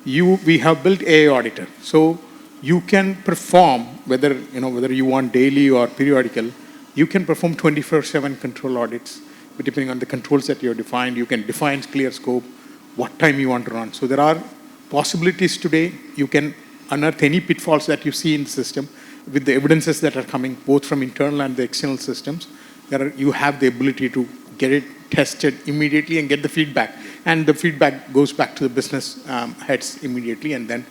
we have built AI Auditor. So you can perform, whether you want daily or periodical, you can perform 24/7 control audits, depending on the controls that you have defined. You can define clear scope, what time you want to run. So there are possibilities today. You can unearth any pitfalls that you see in the system with the evidences that are coming both from internal and the external systems. You have the ability to get it tested immediately and get the feedback. And the feedback goes back to the business heads immediately, and then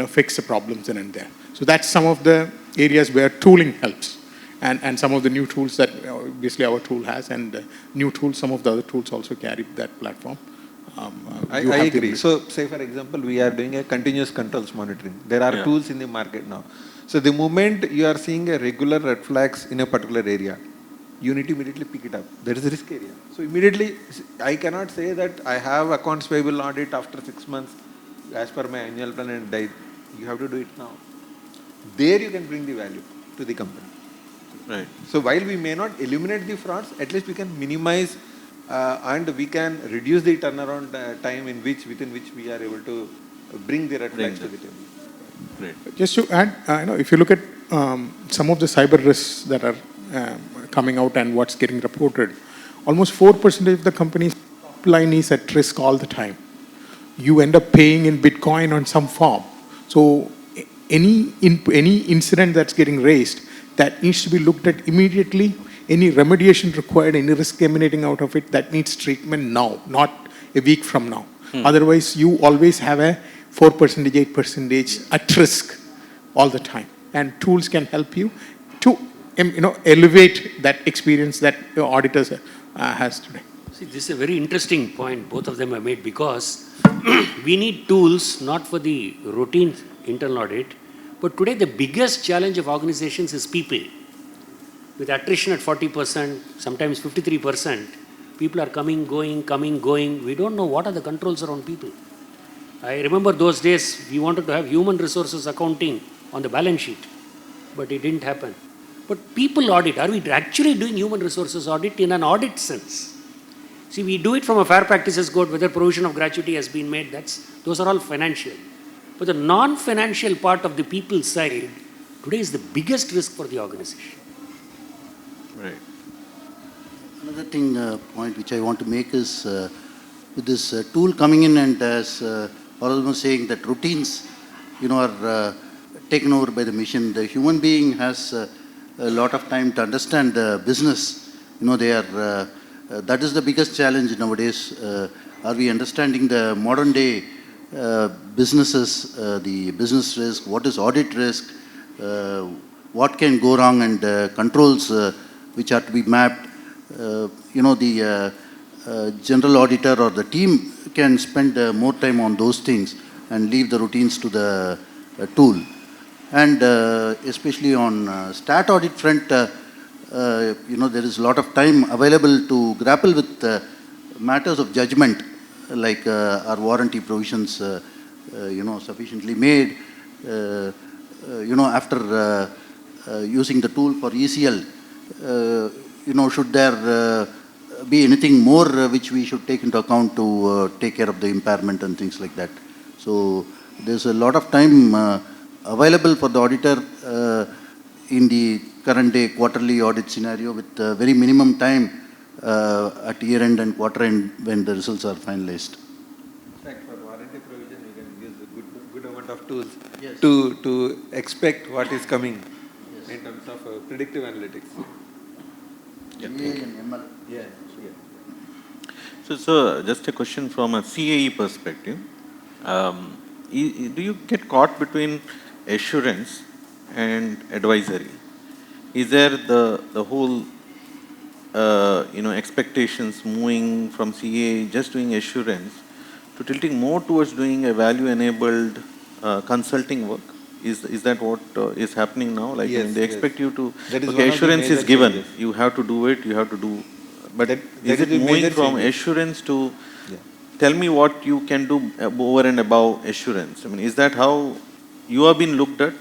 fix the problems in and there. So that's some of the areas where tooling helps. And some of the new tools that obviously our tool has, and new tools, some of the other tools also carry that platform. I agree. So say for example, we are doing a continuous controls monitoring. There are tools in the market now. So the moment you are seeing a regular red flags in a particular area, you need to immediately pick it up. There is a risk area. So immediately, I cannot say that I have accounts payable audit after 6 months as per my annual plan and you have to do it now. There you can bring the value to the company. Right. So while we may not eliminate the frauds, at least we can minimize and we can reduce the turnaround time within which we are able to bring the red flags to the table. Great. Just to add, if you look at some of the cyber risks that are coming out and what's getting reported, almost 4% of the company's top line is at risk all the time. You end up paying in Bitcoin on some form. So any incident that's getting raised, that needs to be looked at immediately. Any remediation required, any risk emanating out of it, that needs treatment now, not a week from now. Otherwise, you always have a 4%, 8% at risk all the time. And tools can help you to elevate that experience that the auditors has today. See, this is a very interesting point both of them have made, because we need tools not for the routine internal audit, but today the biggest challenge of organizations is people. With attrition at 40%, sometimes 53%, people are coming, going. We don't know what are the controls around people. I remember those days we wanted to have human resources accounting on the balance sheet, but it didn't happen. But people audit, are we actually doing human resources audit in an audit sense? See, we do it from a fair practices code, whether provision of gratuity has been made, those are all financial. But the non-financial part of the people side, today is the biggest risk for the organization. Right. Another point which I want to make is with this tool coming in, and as Vardaan was saying, that routines, are taken over by the machine. The human being has a lot of time to understand the business. That is the biggest challenge nowadays. Are we understanding the modern day businesses, the business risk, what is audit risk, what can go wrong, and controls which are to be mapped. The general auditor or the team can spend more time on those things and leave the routines to the tool. And especially on stat audit front, there is a lot of time available to grapple with matters of judgment, like are warranty provisions, sufficiently made. After using the tool for ECL, should there be anything more which we should take into account to take care of the impairment and things like that. So there's a lot of time available for the auditor in the current day quarterly audit scenario, with very minimum time at year end and quarter end when the results are finalized. In fact, for warranty provision, you can use a good amount of tools to expect what is coming in terms of predictive analytics. CAE and ML. Yeah. So, just a question from a CAE perspective. Do you get caught between assurance and advisory? Is there the whole expectations moving from CA just doing assurance to tilting more towards doing a value-enabled consulting work? Is that what is happening now? Like, Yes, they yes. expect you to, That is okay, one of the assurance is major given, changes. you have to do it, you have to do, but That is is it the moving major from changes. assurance to, Yeah. tell me what you can do over and above assurance? I mean, is that how you have been looked at?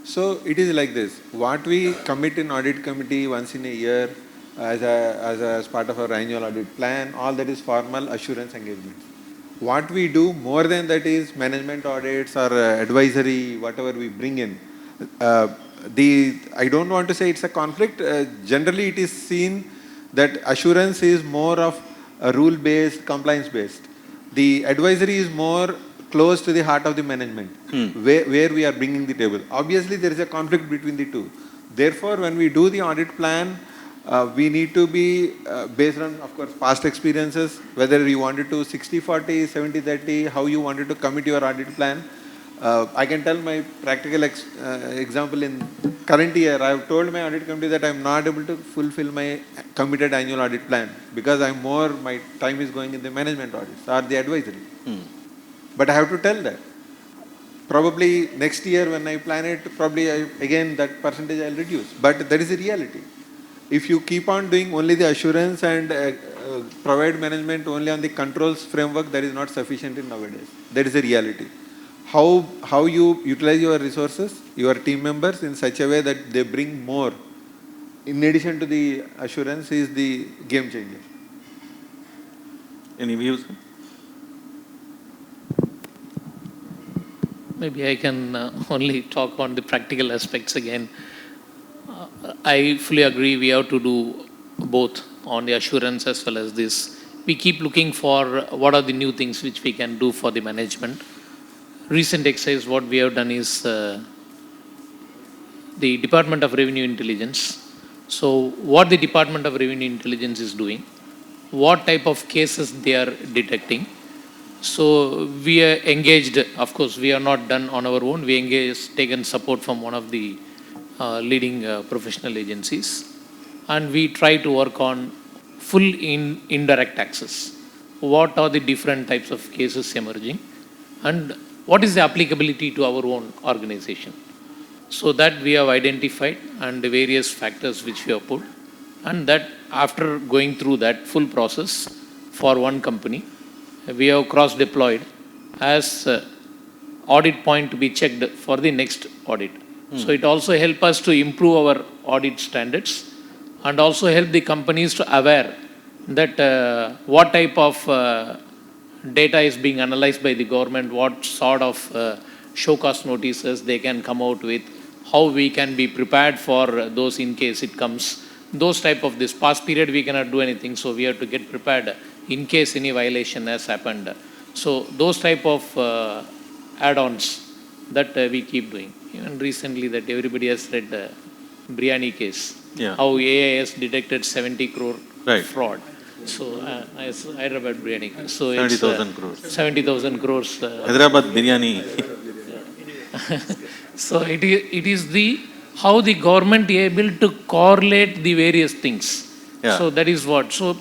So it is like this. What we commit in audit committee once in a year as part of our annual audit plan, all that is formal assurance engagement. What we do more than that is management audits or advisory, whatever we bring in. I don't want to say it's a conflict. Generally, it is seen that assurance is more of a rule-based, compliance-based. The advisory is more close to the heart of the management, where we are bringing the table. Obviously, there is a conflict between the two. Therefore, when we do the audit plan, we need to be based on, of course, past experiences, whether you wanted to 60-40, 70-30, how you wanted to commit your audit plan. I can tell my practical example in current year. I have told my audit committee that I am not able to fulfill my committed annual audit plan because my time is going in the management audits or the advisory. But I have to tell that. Probably next year when I plan it, again that percentage I will reduce. But that is the reality. If you keep on doing only the assurance and provide management only on the controls framework, that is not sufficient in nowadays. That is the reality. How you utilize your resources, your team members in such a way that they bring more, in addition to the assurance, is the game changer. Any views? Maybe I can only talk on the practical aspects again. I fully agree we have to do both on the assurance as well as this. We keep looking for what are the new things which we can do for the management. Recent exercise, what we have done is the Department of Revenue Intelligence. So what the Department of Revenue Intelligence is doing, what type of cases they are detecting. So we are engaged, of course, we are not done on our own. We engaged, taken support from one of the leading professional agencies. And we try to work on full indirect taxes. What are the different types of cases emerging? And what is the applicability to our own organization? So that we have identified and the various factors which we have put. And that after going through that full process for one company, we have cross-deployed as audit point to be checked for the next audit. So it also helps us to improve our audit standards and also help the companies to aware that what type of data is being analyzed by the government, what sort of show cause notices they can come out with, how we can be prepared for those in case it comes. Those type of this past period we cannot do anything, so we have to get prepared in case any violation has happened. So those type of add-ons that we keep doing. Even recently that everybody has read the biryani case, how AIS detected 70 crore fraud. So I read about biryani case. So 70,000 crores. 70,000 crores. Hyderabad biryani. So it is the how the government is able to correlate the various things. So that is what. So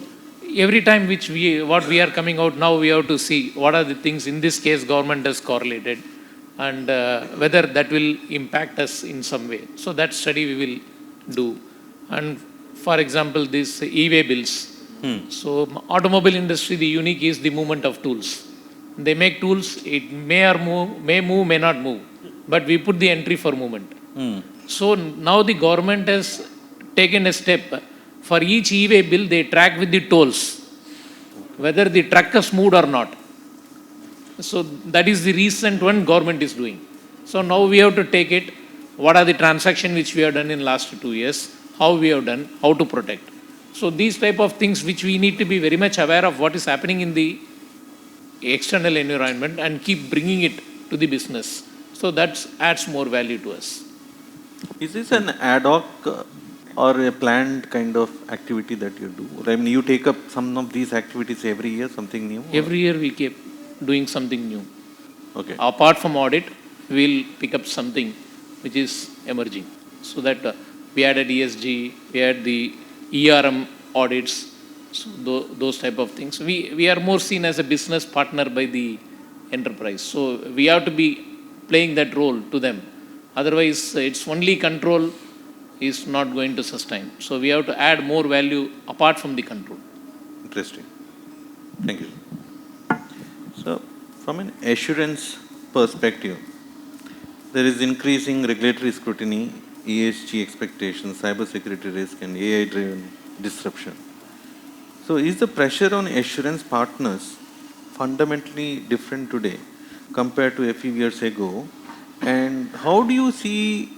every time what we are coming out now, we have to see what are the things in this case government has correlated and whether that will impact us in some way. So that study we will do. And for example, this e-way bills. So automobile industry, the unique is the movement of tools. They make tools, it may move, may not move, but we put the entry for movement. So now the government has taken a step. For each e-way bill, they track with the tolls, whether the truck has moved or not. So that is the recent one government is doing. So now we have to take it, what are the transactions which we have done in last 2 years, how we have done, how to protect. So these type of things which we need to be very much aware of what is happening in the external environment and keep bringing it to the business. So that adds more value to us. Is this an ad hoc or a planned kind of activity that you do? I mean, you take up some of these activities every year, something new? Every year we keep doing something new. Okay. Apart from audit, we'll pick up something which is emerging. So that we added ESG, we had the ERM audits, so those type of things. We are more seen as a business partner by the enterprise. So we have to be playing that role to them. Otherwise, it's only control is not going to sustain. So we have to add more value apart from the control. Interesting. Thank you. So, from an assurance perspective, there is increasing regulatory scrutiny, ESG expectations, cybersecurity risk, and AI-driven disruption. So, is the pressure on assurance partners fundamentally different today compared to a few years ago? And how do you see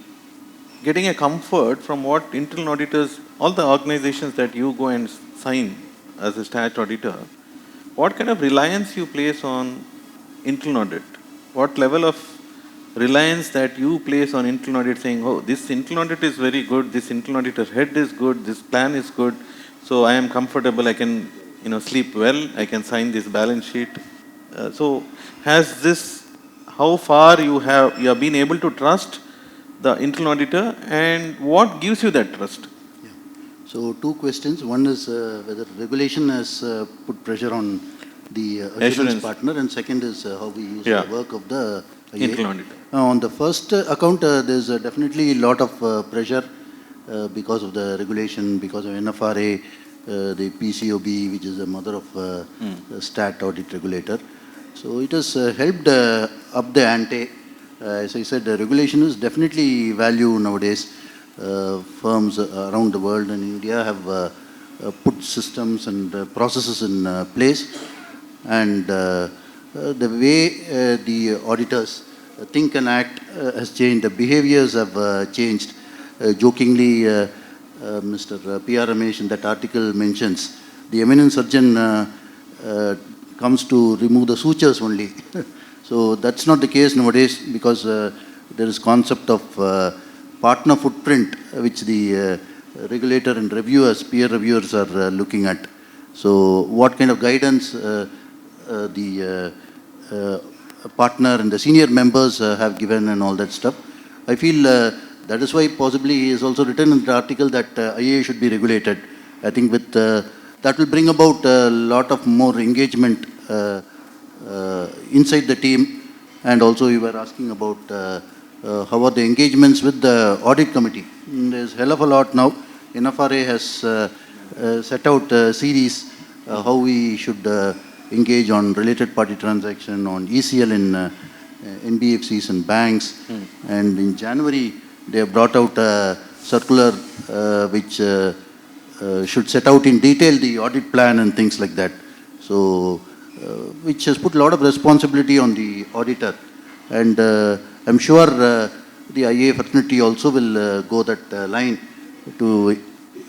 getting a comfort from what internal auditors, all the organizations that you go and sign as a stat auditor, what kind of reliance you place on internal audit? What level of reliance that you place on internal audit saying, oh, this internal audit is very good, this internal auditor head is good, this plan is good, so I am comfortable, I can sleep well, I can sign this balance sheet. So has this, how far you have been able to trust the internal auditor, and what gives you that trust? Yeah. So two questions. One is whether regulation has put pressure on the assurance partner, and second is how we use the work of the IA. Internal auditor. On the first account, there's definitely a lot of pressure because of the regulation, because of NFRA, the PCOB, which is the mother of the stat audit regulator. So it has helped up the ante. As I said, the regulation is definitely value nowadays. Firms around the world and India have put systems and processes in place. And the way the auditors think and act has changed. The behaviors have changed. Jokingly, Mr. P.R. Ramesh in that article mentions the eminent surgeon comes to remove the sutures only. So that's not the case nowadays, because there is concept of partner footprint, which the regulator and reviewers, peer reviewers are looking at. So what kind of guidance the partner and the senior members have given and all that stuff. I feel that is why possibly he has also written in the article that IA should be regulated. I think with that will bring about a lot of more engagement inside the team. And also you were asking about how are the engagements with the audit committee. There's hell of a lot now. NFRA has set out a series how we should engage on related party transaction, on ECL in NBFCs and banks. And in January, they have brought out a circular which should set out in detail the audit plan and things like that. So, which has put a lot of responsibility on the auditor. And I'm sure the IA fraternity also will go that line to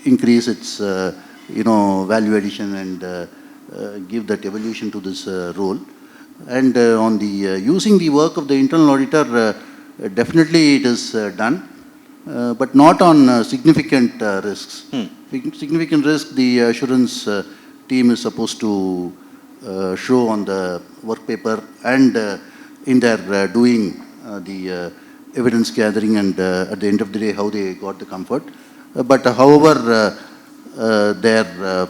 increase its value addition and give that evolution to this role. And on the using the work of the internal auditor, definitely it is done, but not on significant risks. Significant risk, the assurance team is supposed to show on the work paper and in their doing the evidence gathering, and at the end of the day how they got the comfort. But however, their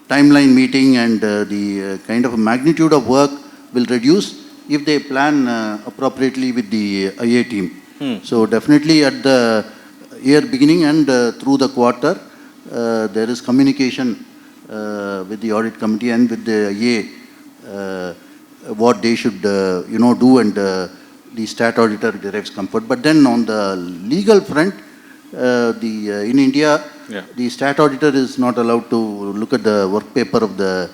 timeline meeting and the kind of magnitude of work will reduce if they plan appropriately with the IA team. So definitely at the year beginning and through the quarter, there is communication with the audit committee and with the IA, what they should do, and the stat auditor derives comfort. But then on the legal front, in India, the stat auditor is not allowed to look at the work paper of the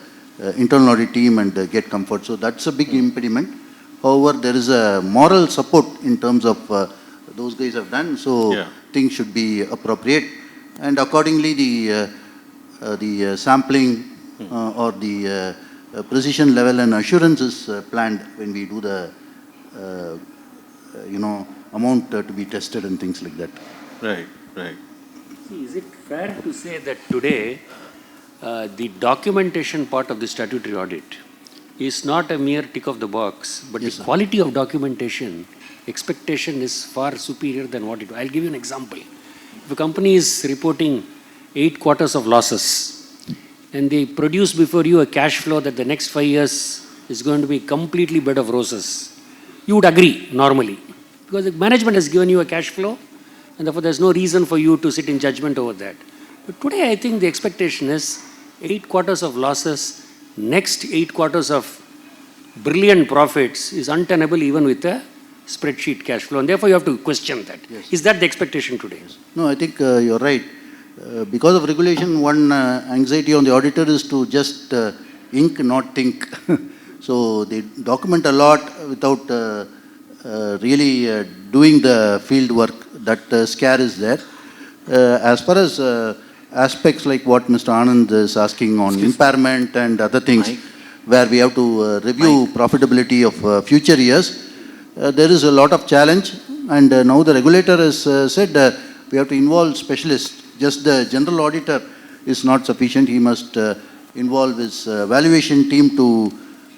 internal audit team and get comfort. So that's a big impediment. However, there is a moral support in terms of those guys have done. So things should be appropriate, and accordingly the sampling or the precision level and assurance is planned when we do the amount to be tested and things like that. Right. Right. See, is it fair to say that today the documentation part of the statutory audit is not a mere tick of the box, but Yes, the sir. quality of documentation expectation is far superior than what it. I'll give you an example. If a company is reporting 8 quarters of losses and they produce before you a cash flow that the next 5 years is going to be completely bed of roses, you would agree normally because the management has given you a cash flow and therefore there's no reason for you to sit in judgment over that. But today I think the expectation is 8 quarters of losses, next 8 quarters of brilliant profits is untenable even with a spreadsheet cash flow, and therefore you have to question that. Yes. Is that the expectation today? No, I think you're right. Because of regulation, one anxiety on the auditor is to just ink, not think. So they document a lot without really doing the field work. That scare is there. As far as aspects like what Mr. Anand is asking on impairment and other things, where we have to review profitability of future years, there is a lot of challenge. And now the regulator has said we have to involve specialists. Just the general auditor is not sufficient. He must involve his valuation team to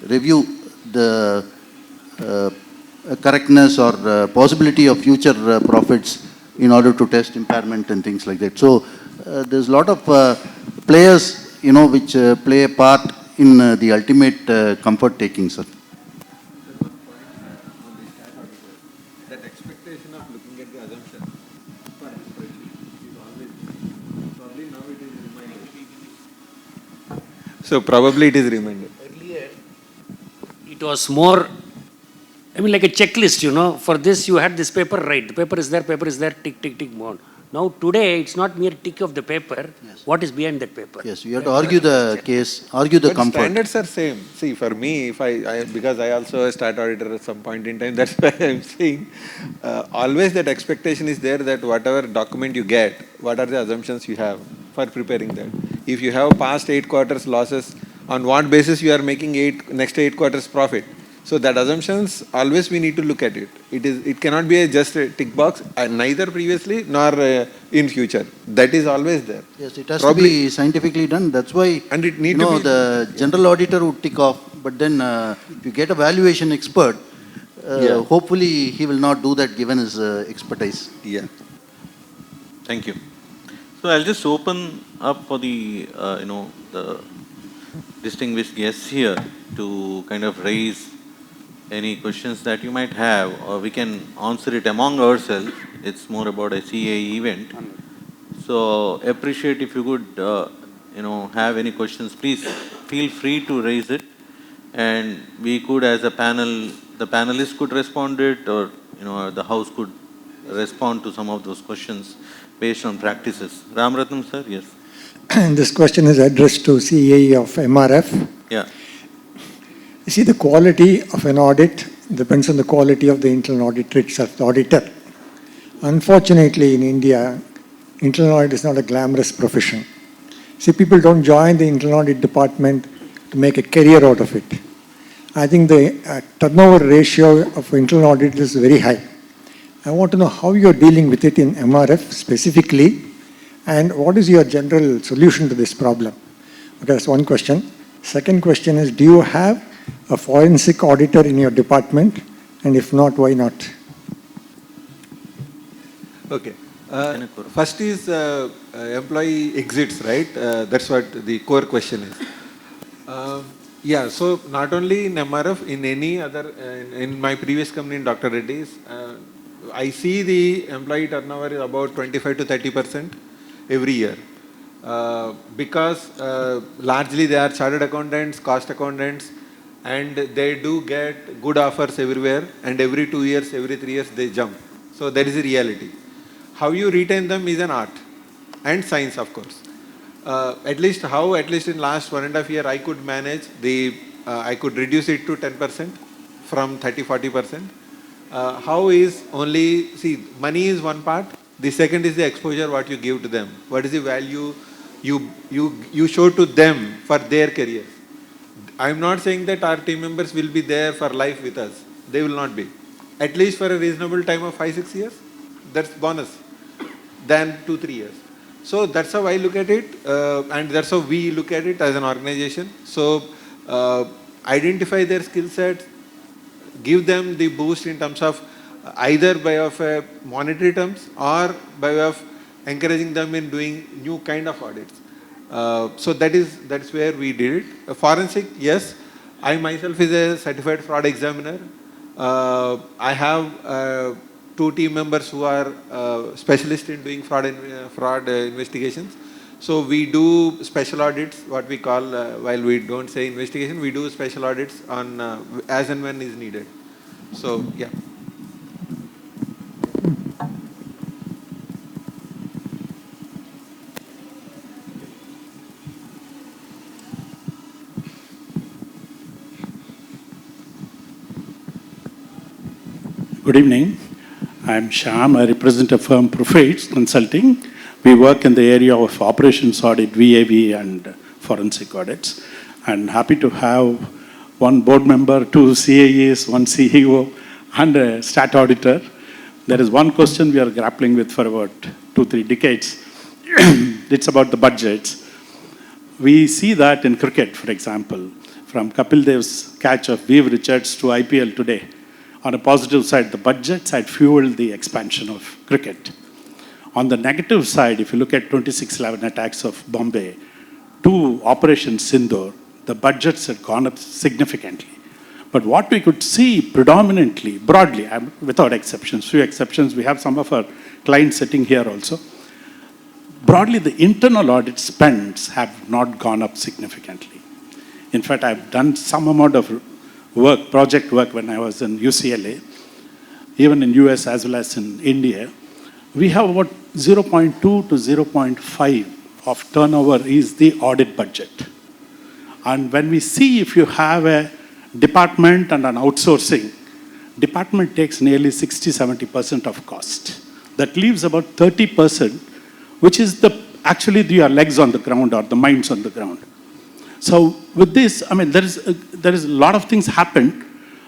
review the correctness or possibility of future profits in order to test impairment and things like that. So there's a lot of players, which play a part in the ultimate comfort taking, sir. That expectation of looking at the assumption for a spreadsheet is always, probably now it is reminded. So probably it is reminded. Earlier, it was more, like a checklist, for this you had this paper, right, the paper is there, tick, tick, tick, more. Now today, it's not mere tick of the paper, Yes. What is behind that paper? Yes, you have to argue the case, argue the But comfort. standards are same. See, for me, if I because I also a stat auditor at some point in time, that's why I'm saying always that expectation is there that whatever document you get, what are the assumptions you have for preparing that. If you have past 8 quarters losses, on what basis you are making next 8 quarters profit. So that assumptions, always we need to look at it. It cannot be just a tick box, neither previously nor in future. That is always there. Yes, it has Probably- to be scientifically done. That's why And it need to be- the general auditor would tick off, but then if you get a valuation expert, Yeah. hopefully he will not do that given his expertise. Yeah. Thank you. So I'll just open up for the, the distinguished guests here to kind of raise any questions that you might have, or we can answer it among ourselves. It's more about a CAE event. So appreciate if you could, have any questions, please feel free to raise it. And we could, as a panel, the panelists could respond it, or, the house could respond to some of those questions based on practices. Ramratnam sir, yes. This question is addressed to CAE of MRF. Yeah. You see, the quality of an audit depends on the quality of the internal auditor itself, the auditor. Unfortunately, in India, internal audit is not a glamorous profession. See, people don't join the internal audit department to make a career out of it. I think the turnover ratio of internal audit is very high. I want to know how you're dealing with it in MRF specifically, and what is your general solution to this problem? Okay, that's one question. Second question is, do you have a forensic auditor in your department? And if not, why not? Okay. First is employee exits, right? That's what the core question is. Yeah, so not only in MRF, in any other, in my previous company in Dr. Reddy's, I see the employee turnover is about 25 to 30% every year. Because largely they are chartered accountants, cost accountants, and they do get good offers everywhere, and every 2 years, every 3 years they jump. So that is the reality. How you retain them is an art and science, of course. At least in last 1.5 years, I could manage I could reduce it to 10% from 30-40%. How is only, see, money is one part. The second is the exposure what you give to them. What is the value you show to them for their careers. I'm not saying that our team members will be there for life with us. They will not be. At least for a reasonable time of 5-6 years, that's bonus. than 2-3 years. So that's how I look at it, and that's how we look at it as an organization. So identify their skill sets, give them the boost in terms of either by of monetary terms or by way of encouraging them in doing new kind of audits. So that's where we did it. Forensic, yes. I myself is a certified fraud examiner. I have 2 team members who are specialists in doing fraud investigations. So we do special audits, what we call, while we don't say investigation, we do special audits on as and when is needed. So, yeah. Good evening. I'm Shyam. I represent a firm, Profites Consulting. We work in the area of operations audit, VAV, and forensic audits. And happy to have one board member, 2 CAEs, 1 CEO, and a stat auditor. There is one question we are grappling with for about 2-3 decades. It's about the budgets. We see that in cricket, for example, from Kapil Dev's catch of Viv Richards to IPL today. On a positive side, the budgets had fueled the expansion of cricket. On the negative side, if you look at 26/11 attacks of Bombay to Operation Sindoor, the budgets had gone up significantly. But what we could see predominantly, broadly, without exceptions, few exceptions, we have some of our clients sitting here also. Broadly, the internal audit spends have not gone up significantly. In fact, I've done some amount of work, project work when I was in UCLA, even in US as well as in India. We have about 0.2 to 0.5 of turnover is the audit budget. And when we see if you have a department and an outsourcing, department takes nearly 60-70% of cost. That leaves about 30%, which is actually your legs on the ground or the minds on the ground. So with this, I mean, there is a lot of things happened,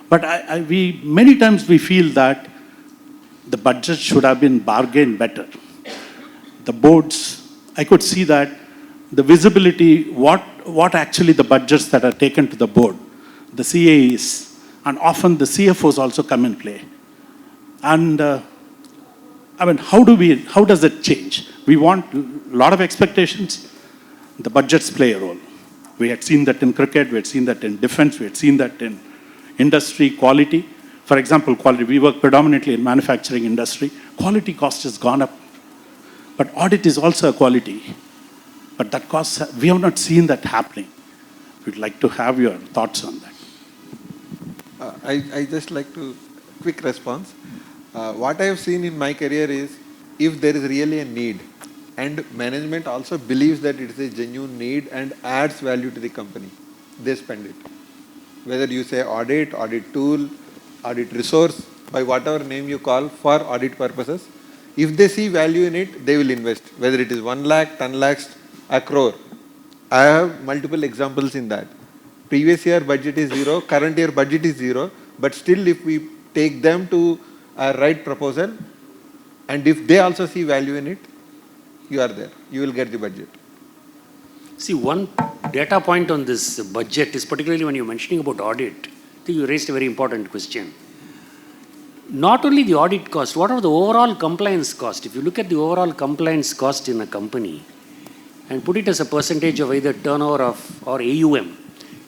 but many times we feel that the budget should have been bargained better. The boards, I could see that the visibility, what actually the budgets that are taken to the board, the CAEs, and often the CFOs also come in play. And I mean, how does it change? We want a lot of expectations. The budgets play a role. We had seen that in cricket, we had seen that in defense, we had seen that in industry quality. For example, quality, we work predominantly in manufacturing industry. Quality cost has gone up. But audit is also a quality. But that cost, we have not seen that happening. We'd like to have your thoughts on that. I just like to, quick response. What I have seen in my career is, if there is really a need, and management also believes that it is a genuine need and adds value to the company, they spend it. Whether you say audit, audit tool, audit resource, by whatever name you call for audit purposes, if they see value in it, they will invest. Whether it is 1 lakh, 10 lakhs, a crore. I have multiple examples in that. Previous year budget is 0, current year budget is 0, but still if we take them to a right proposal, and if they also see value in it, you are there. You will get the budget. See, one data point on this budget is particularly when you're mentioning about audit, I think you raised a very important question. Not only the audit cost, what are the overall compliance cost? If you look at the overall compliance cost in a company and put it as a percentage of either turnover or AUM,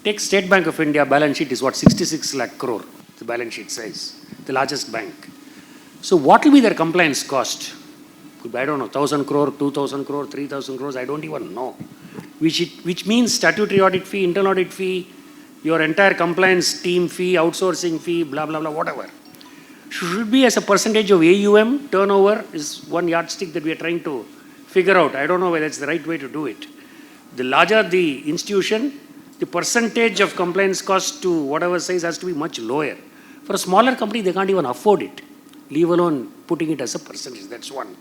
take State Bank of India balance sheet is what, 66 lakh crore, the balance sheet size, the largest bank. So what will be their compliance cost? I don't know, 1,000 crore, 2,000 crore, 3,000 crores, I don't even know. Which means statutory audit fee, internal audit fee, your entire compliance team fee, outsourcing fee, blah, blah, blah, whatever. Should be as a percentage of AUM, turnover is one yardstick that we are trying to figure out. I don't know whether it's the right way to do it. The larger the institution, the percentage of compliance cost to whatever size has to be much lower. For a smaller company, they can't even afford it, leave alone putting it as a percentage. That's one.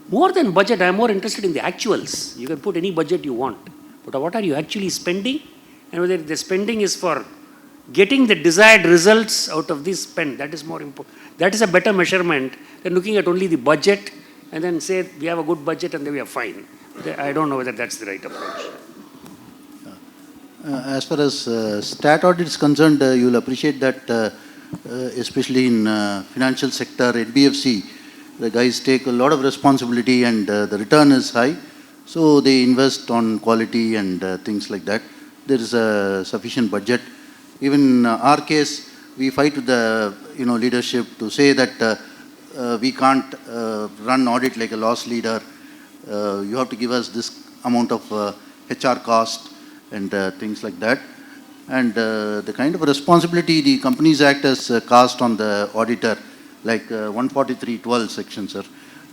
More than budget, I'm more interested in the actuals. You can put any budget you want, but what are you actually spending? And whether the spending is for getting the desired results out of this spend, that is more important. That is a better measurement than looking at only the budget and then say we have a good budget and then we are fine. I don't know whether that's the right approach. As far as stat audit is concerned, you'll appreciate that especially in financial sector, NBFC, the guys take a lot of responsibility and the return is high. So they invest on quality and things like that. There is a sufficient budget. Even in our case, we fight with the leadership to say that we can't run audit like a loss leader. You have to give us this amount of HR cost and things like that. And the kind of responsibility the Companies Act has cast on the auditor, like 143(12) section, sir,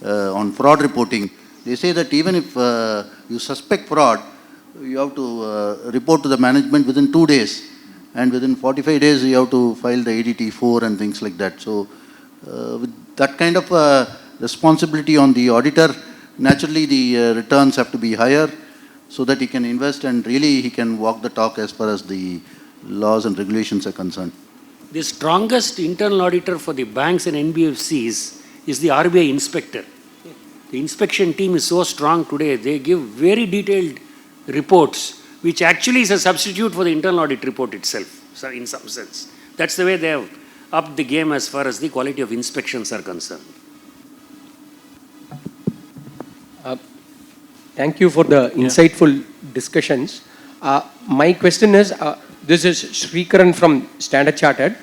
on fraud reporting. They say that even if you suspect fraud, you have to report to the management within 2 days. And within 45 days, you have to file the ADT4 and things like that. So with that kind of responsibility on the auditor, naturally the returns have to be higher so that he can invest and really he can walk the talk as far as the laws and regulations are concerned. The strongest internal auditor for the banks and NBFCs is the RBI inspector. The inspection team is so strong today, they give very detailed reports, which actually is a substitute for the internal audit report itself, so in some sense. That's the way they have upped the game as far as the quality of inspections are concerned. Thank you for the insightful discussions. My question is, this is Srikaran from Standard Chartered.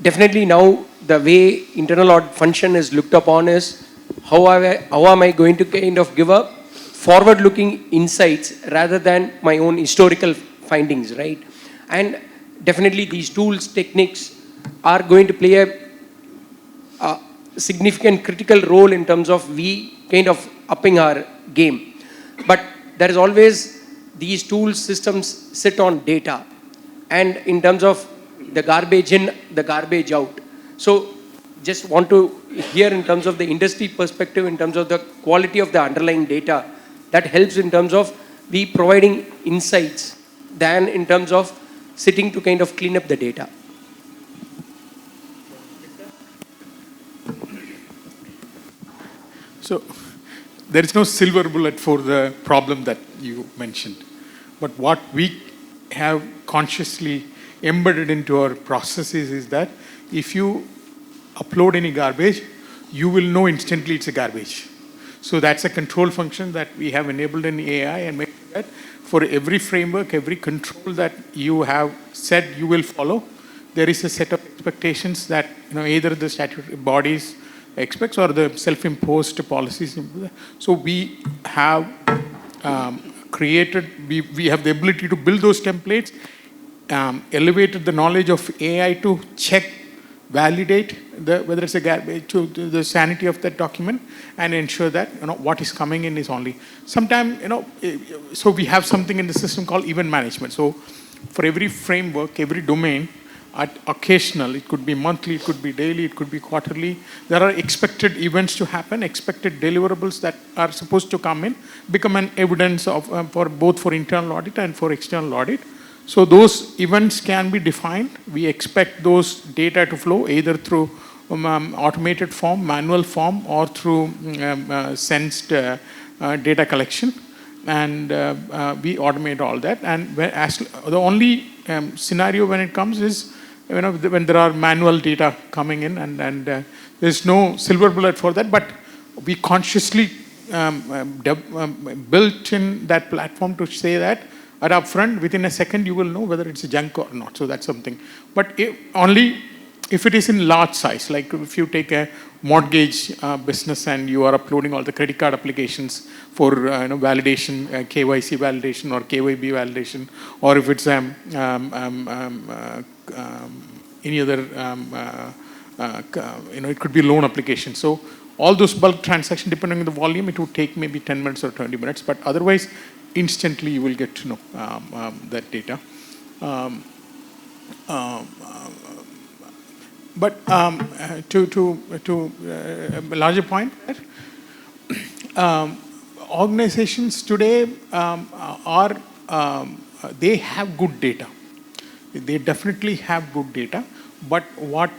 Definitely now the way internal audit function is looked upon is how am I going to kind of give a forward-looking insights rather than my own historical findings, right? And definitely these tools, techniques are going to play a significant critical role in terms of we kind of upping our game. But there is always these tools, systems sit on data and in terms of the garbage in, the garbage out. So just want to hear in terms of the industry perspective, in terms of the quality of the underlying data that helps in terms of we providing insights than in terms of sitting to kind of clean up the data. So there is no silver bullet for the problem that you mentioned. But what we have consciously embedded into our processes is that if you upload any garbage, you will know instantly it's a garbage. So that's a control function that we have enabled in AI and make that for every framework, every control that you have said you will follow, there is a set of expectations that either the statutory bodies expects or the self-imposed policies. So we have created, we have the ability to build those templates, elevated the knowledge of AI to check, validate whether it's a garbage to the sanity of that document and ensure that what is coming in is only. Sometimes, so we have something in the system called event management. So for every framework, every domain, at occasional, it could be monthly, it could be daily, it could be quarterly. There are expected events to happen, expected deliverables that are supposed to come in, become an evidence of for both for internal audit and for external audit. So those events can be defined. We expect those data to flow either through automated form, manual form, or through sensed data collection. And we automate all that. And the only scenario when it comes is when there are manual data coming in, and there's no silver bullet for that. But we consciously built in that platform to say that at upfront, within a second, you will know whether it's a junk or not. So that's something. But only if it is in large size, like if you take a mortgage business and you are uploading all the credit card applications for validation, KYC validation or KYB validation, or if it's any other, it could be loan application. So all those bulk transactions, depending on the volume, it would take maybe 10 minutes or 20 minutes. But otherwise, instantly you will get to know that data. But to a larger point, organizations today they have good data. They definitely have good data. But what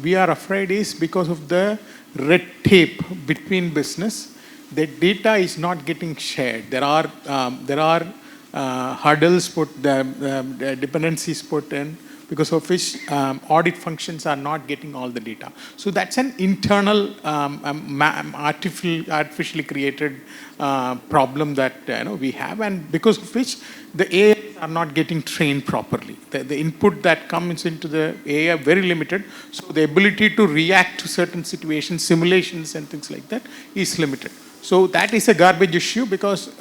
we are afraid is because of the red tape between business. The data is not getting shared. There are hurdles put, the dependencies put in, because of which audit functions are not getting all the data. So that's an internal artificially created problem that we have, and because of which the AI are not getting trained properly. The input that comes into the AI are very limited, so the ability to react to certain situations, simulations and things like that is limited. So that is a garbage issue, because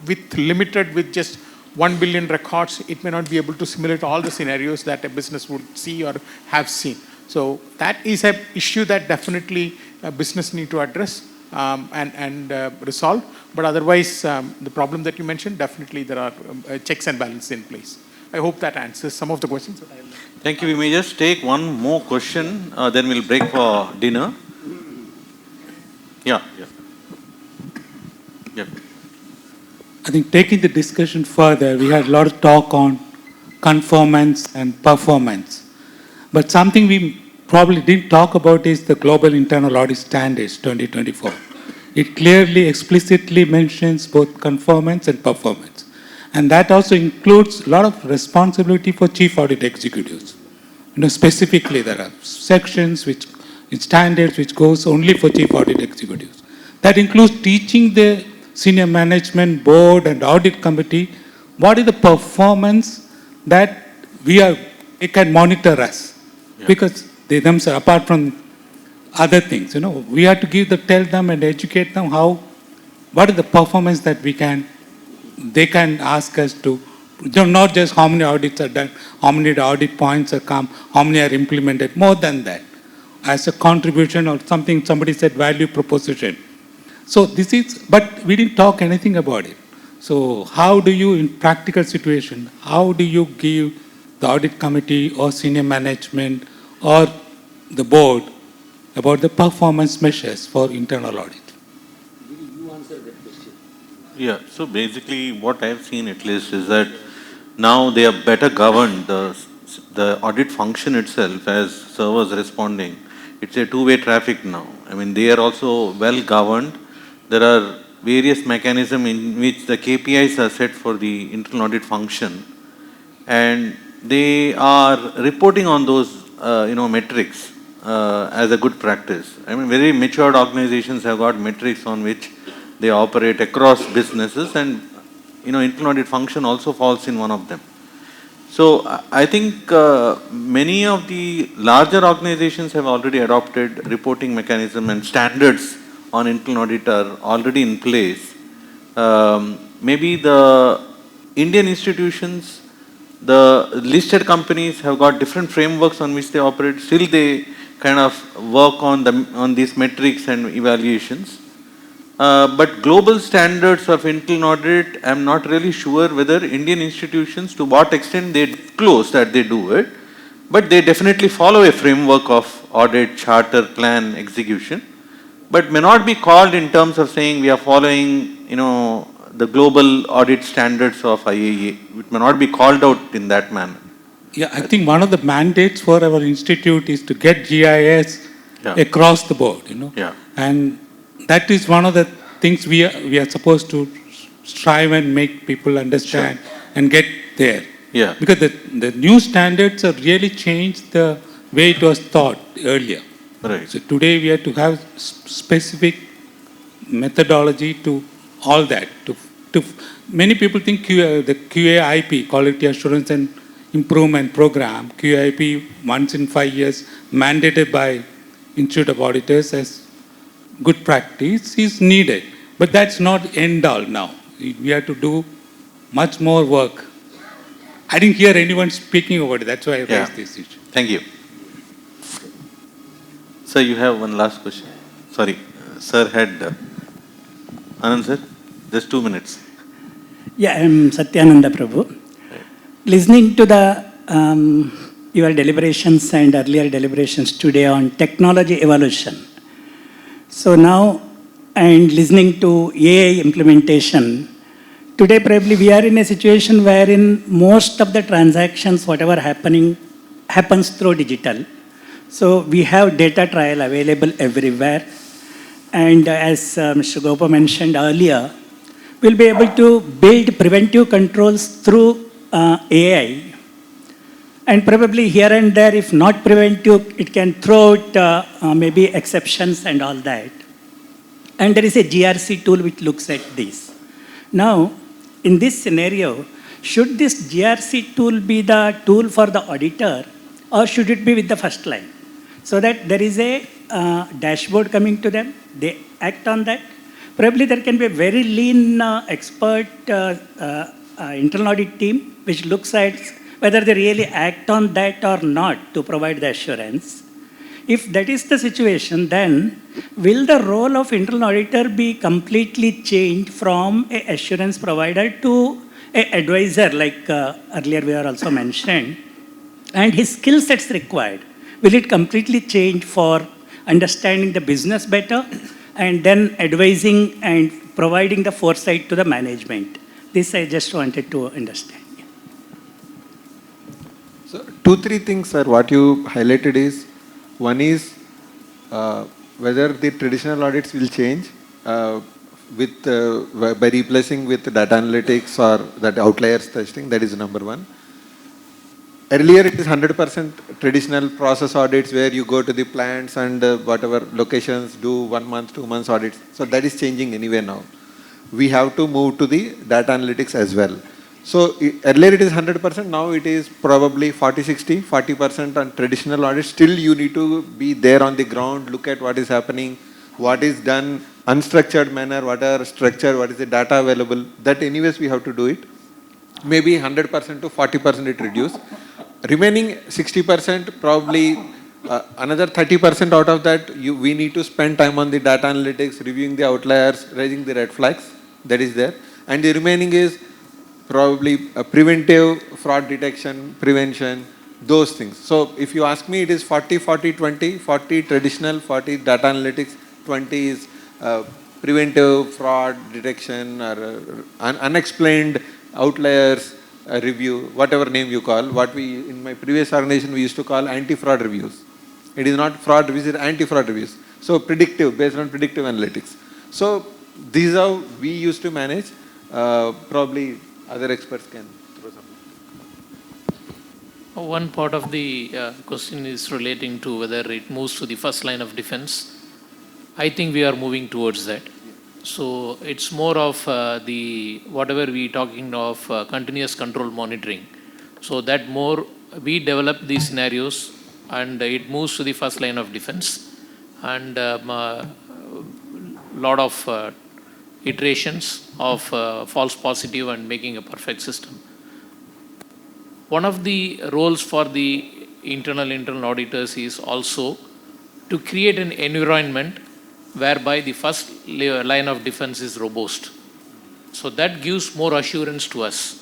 with just 1 billion records, it may not be able to simulate all the scenarios that a business would see or have seen. So that is an issue that definitely business need to address and resolve. But otherwise, the problem that you mentioned, definitely there are checks and balances in place. I hope that answers some of the questions. Thank you. We may just take one more question, then we'll break for dinner. Yeah. I think taking the discussion further, we had a lot of talk on conformance and performance. But something we probably didn't talk about is the Global Internal Audit Standards 2024. It clearly, explicitly mentions both conformance and performance. And that also includes a lot of responsibility for chief audit executives. Specifically, there are sections standards which goes only for chief audit executives. That includes teaching the senior management, board and audit committee what is the performance that they can monitor us. Yeah. Because they themselves, apart from other things, we have to tell them and educate them what is the performance that they can ask us to, not just how many audits are done, how many audit points are come, how many are implemented, more than that. As a contribution or something, somebody said value proposition. So but we didn't talk anything about it. So how do you, in practical situation, how do you give the audit committee or senior management or the board about the performance measures for internal audit? You answer that question. Yeah, so basically what I've seen at least is that now they are better governed. The audit function itself, as servers responding, it's a two-way traffic now. I mean, they are also well governed. There are various mechanisms in which the KPIs are set for the internal audit function, and they are reporting on those metrics as a good practice. I mean, very matured organizations have got metrics on which they operate across businesses, and internal audit function also falls in one of them. So I think many of the larger organizations have already adopted reporting mechanism and standards on internal audit are already in place. Maybe the Indian institutions, the listed companies have got different frameworks on which they operate. Still they kind of work on these metrics and evaluations. But global standards of internal audit, I'm not really sure whether Indian institutions, to what extent they disclose that they do it, but they definitely follow a framework of audit, charter, plan, execution, but may not be called in terms of saying we are following, the global audit standards of IAEA. It may not be called out in that manner. Yeah, I think one of the mandates for our institute is to get GIS across the board, Yeah. And that is one of the things we are supposed to strive and make people understand and get there. Yeah. Because the new standards have really changed the way it was thought earlier. Right. So today we have to have specific methodology to all that. Many people think the QAIP, Quality Assurance and Improvement Program, QAIP once in 5 years, mandated by Institute of Auditors as good practice, is needed. But that's not end all now. We have to do much more work. I didn't hear anyone speaking about it. That's why I raised this issue. Thank you. Sir, you have one last question. Sorry, sir had Anand sir, just 2 minutes. Yeah, I'm Satyananda Prabhu. Right. Listening to your deliberations and earlier deliberations today on technology evolution. So now, and listening to AI implementation, today probably we are in a situation wherein most of the transactions, whatever happens through digital. So we have data trial available everywhere. And as Mr. Gopa mentioned earlier, we'll be able to build preventive controls through AI. And probably here and there, if not preventive, it can throw out maybe exceptions and all that. And there is a GRC tool which looks at this. Now, in this scenario, should this GRC tool be the tool for the auditor, or should it be with the first line? So that there is a dashboard coming to them, they act on that. Probably there can be a very lean expert internal audit team which looks at whether they really act on that or not to provide the assurance. If that is the situation, then will the role of internal auditor be completely changed from an assurance provider to an advisor, like earlier we are also mentioned, and his skill sets required? Will it completely change for understanding the business better and then advising and providing the foresight to the management? This I just wanted to understand. So 2-3 things, sir, what you highlighted is, one is whether the traditional audits will change by replacing with data analytics or that outliers testing. That is number one. Earlier, it is 100% traditional process audits where you go to the plants and whatever locations, do 1 month, 2 months audits. So that is changing anyway now. We have to move to the data analytics as well. So earlier it is 100%, now it is probably 40-60, 40% on traditional audits. Still you need to be there on the ground, look at what is happening, what is done, unstructured manner, what are structured, what is the data available. That anyways we have to do it. Maybe 100% to 40% it reduce. Remaining 60%, probably another 30% out of that, we need to spend time on the data analytics, reviewing the outliers, raising the red flags. That is there. And the remaining is probably preventive fraud detection, prevention, those things. So if you ask me, it is 40-40-20, 40 traditional, 40 data analytics, 20 is preventive fraud detection or unexplained outliers review, whatever name you call. What we, in my previous organization, we used to call anti-fraud reviews. It is not fraud reviews, it is anti-fraud reviews. So predictive, based on predictive analytics. So these are we used to manage. Probably other experts can throw some. One part of the question is relating to whether it moves to the first line of defense. I think we are moving towards that. So it's more of the whatever we talking of continuous control monitoring. So that more we develop these scenarios and it moves to the first line of defense, and lot of iterations of false positive and making a perfect system. One of the roles for the internal auditors is also to create an environment whereby the first line of defense is robust. So that gives more assurance to us.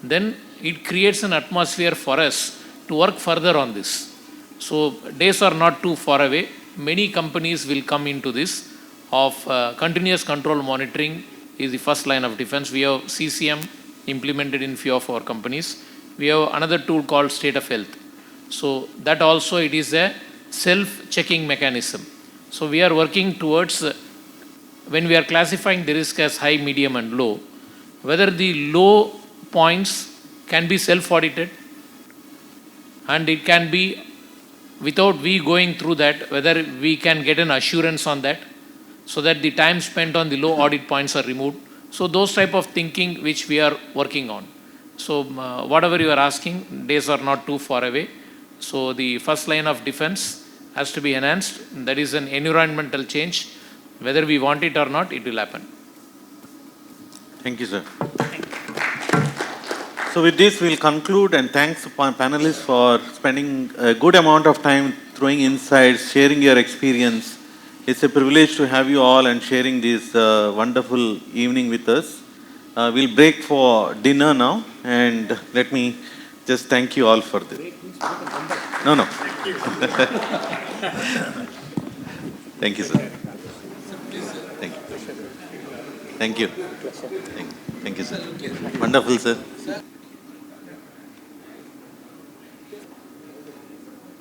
Then it creates an atmosphere for us to work further on this. So days are not too far away. Many companies will come into this of continuous control monitoring is the first line of defense. We have CCM implemented in few of our companies. We have another tool called state of health. So that also it is a self-checking mechanism. So we are working towards, when we are classifying the risk as high, medium and low, whether the low points can be self-audited and it can be without we going through that, whether we can get an assurance on that so that the time spent on the low audit points are removed. So those type of thinking which we are working on. So whatever you are asking, days are not too far away. So the first line of defense has to be enhanced. That is an environmental change. Whether we want it or not, it will happen. Thank you, sir. So with this, we'll conclude, and thanks panelists for spending a good amount of time throwing insights, sharing your experience. It's a privilege to have you all and sharing this wonderful evening with us. We'll break for dinner now, and let me just thank you all for this. No. Thank you, sir. Thank you. Thank you. Thank you, sir. Wonderful, sir.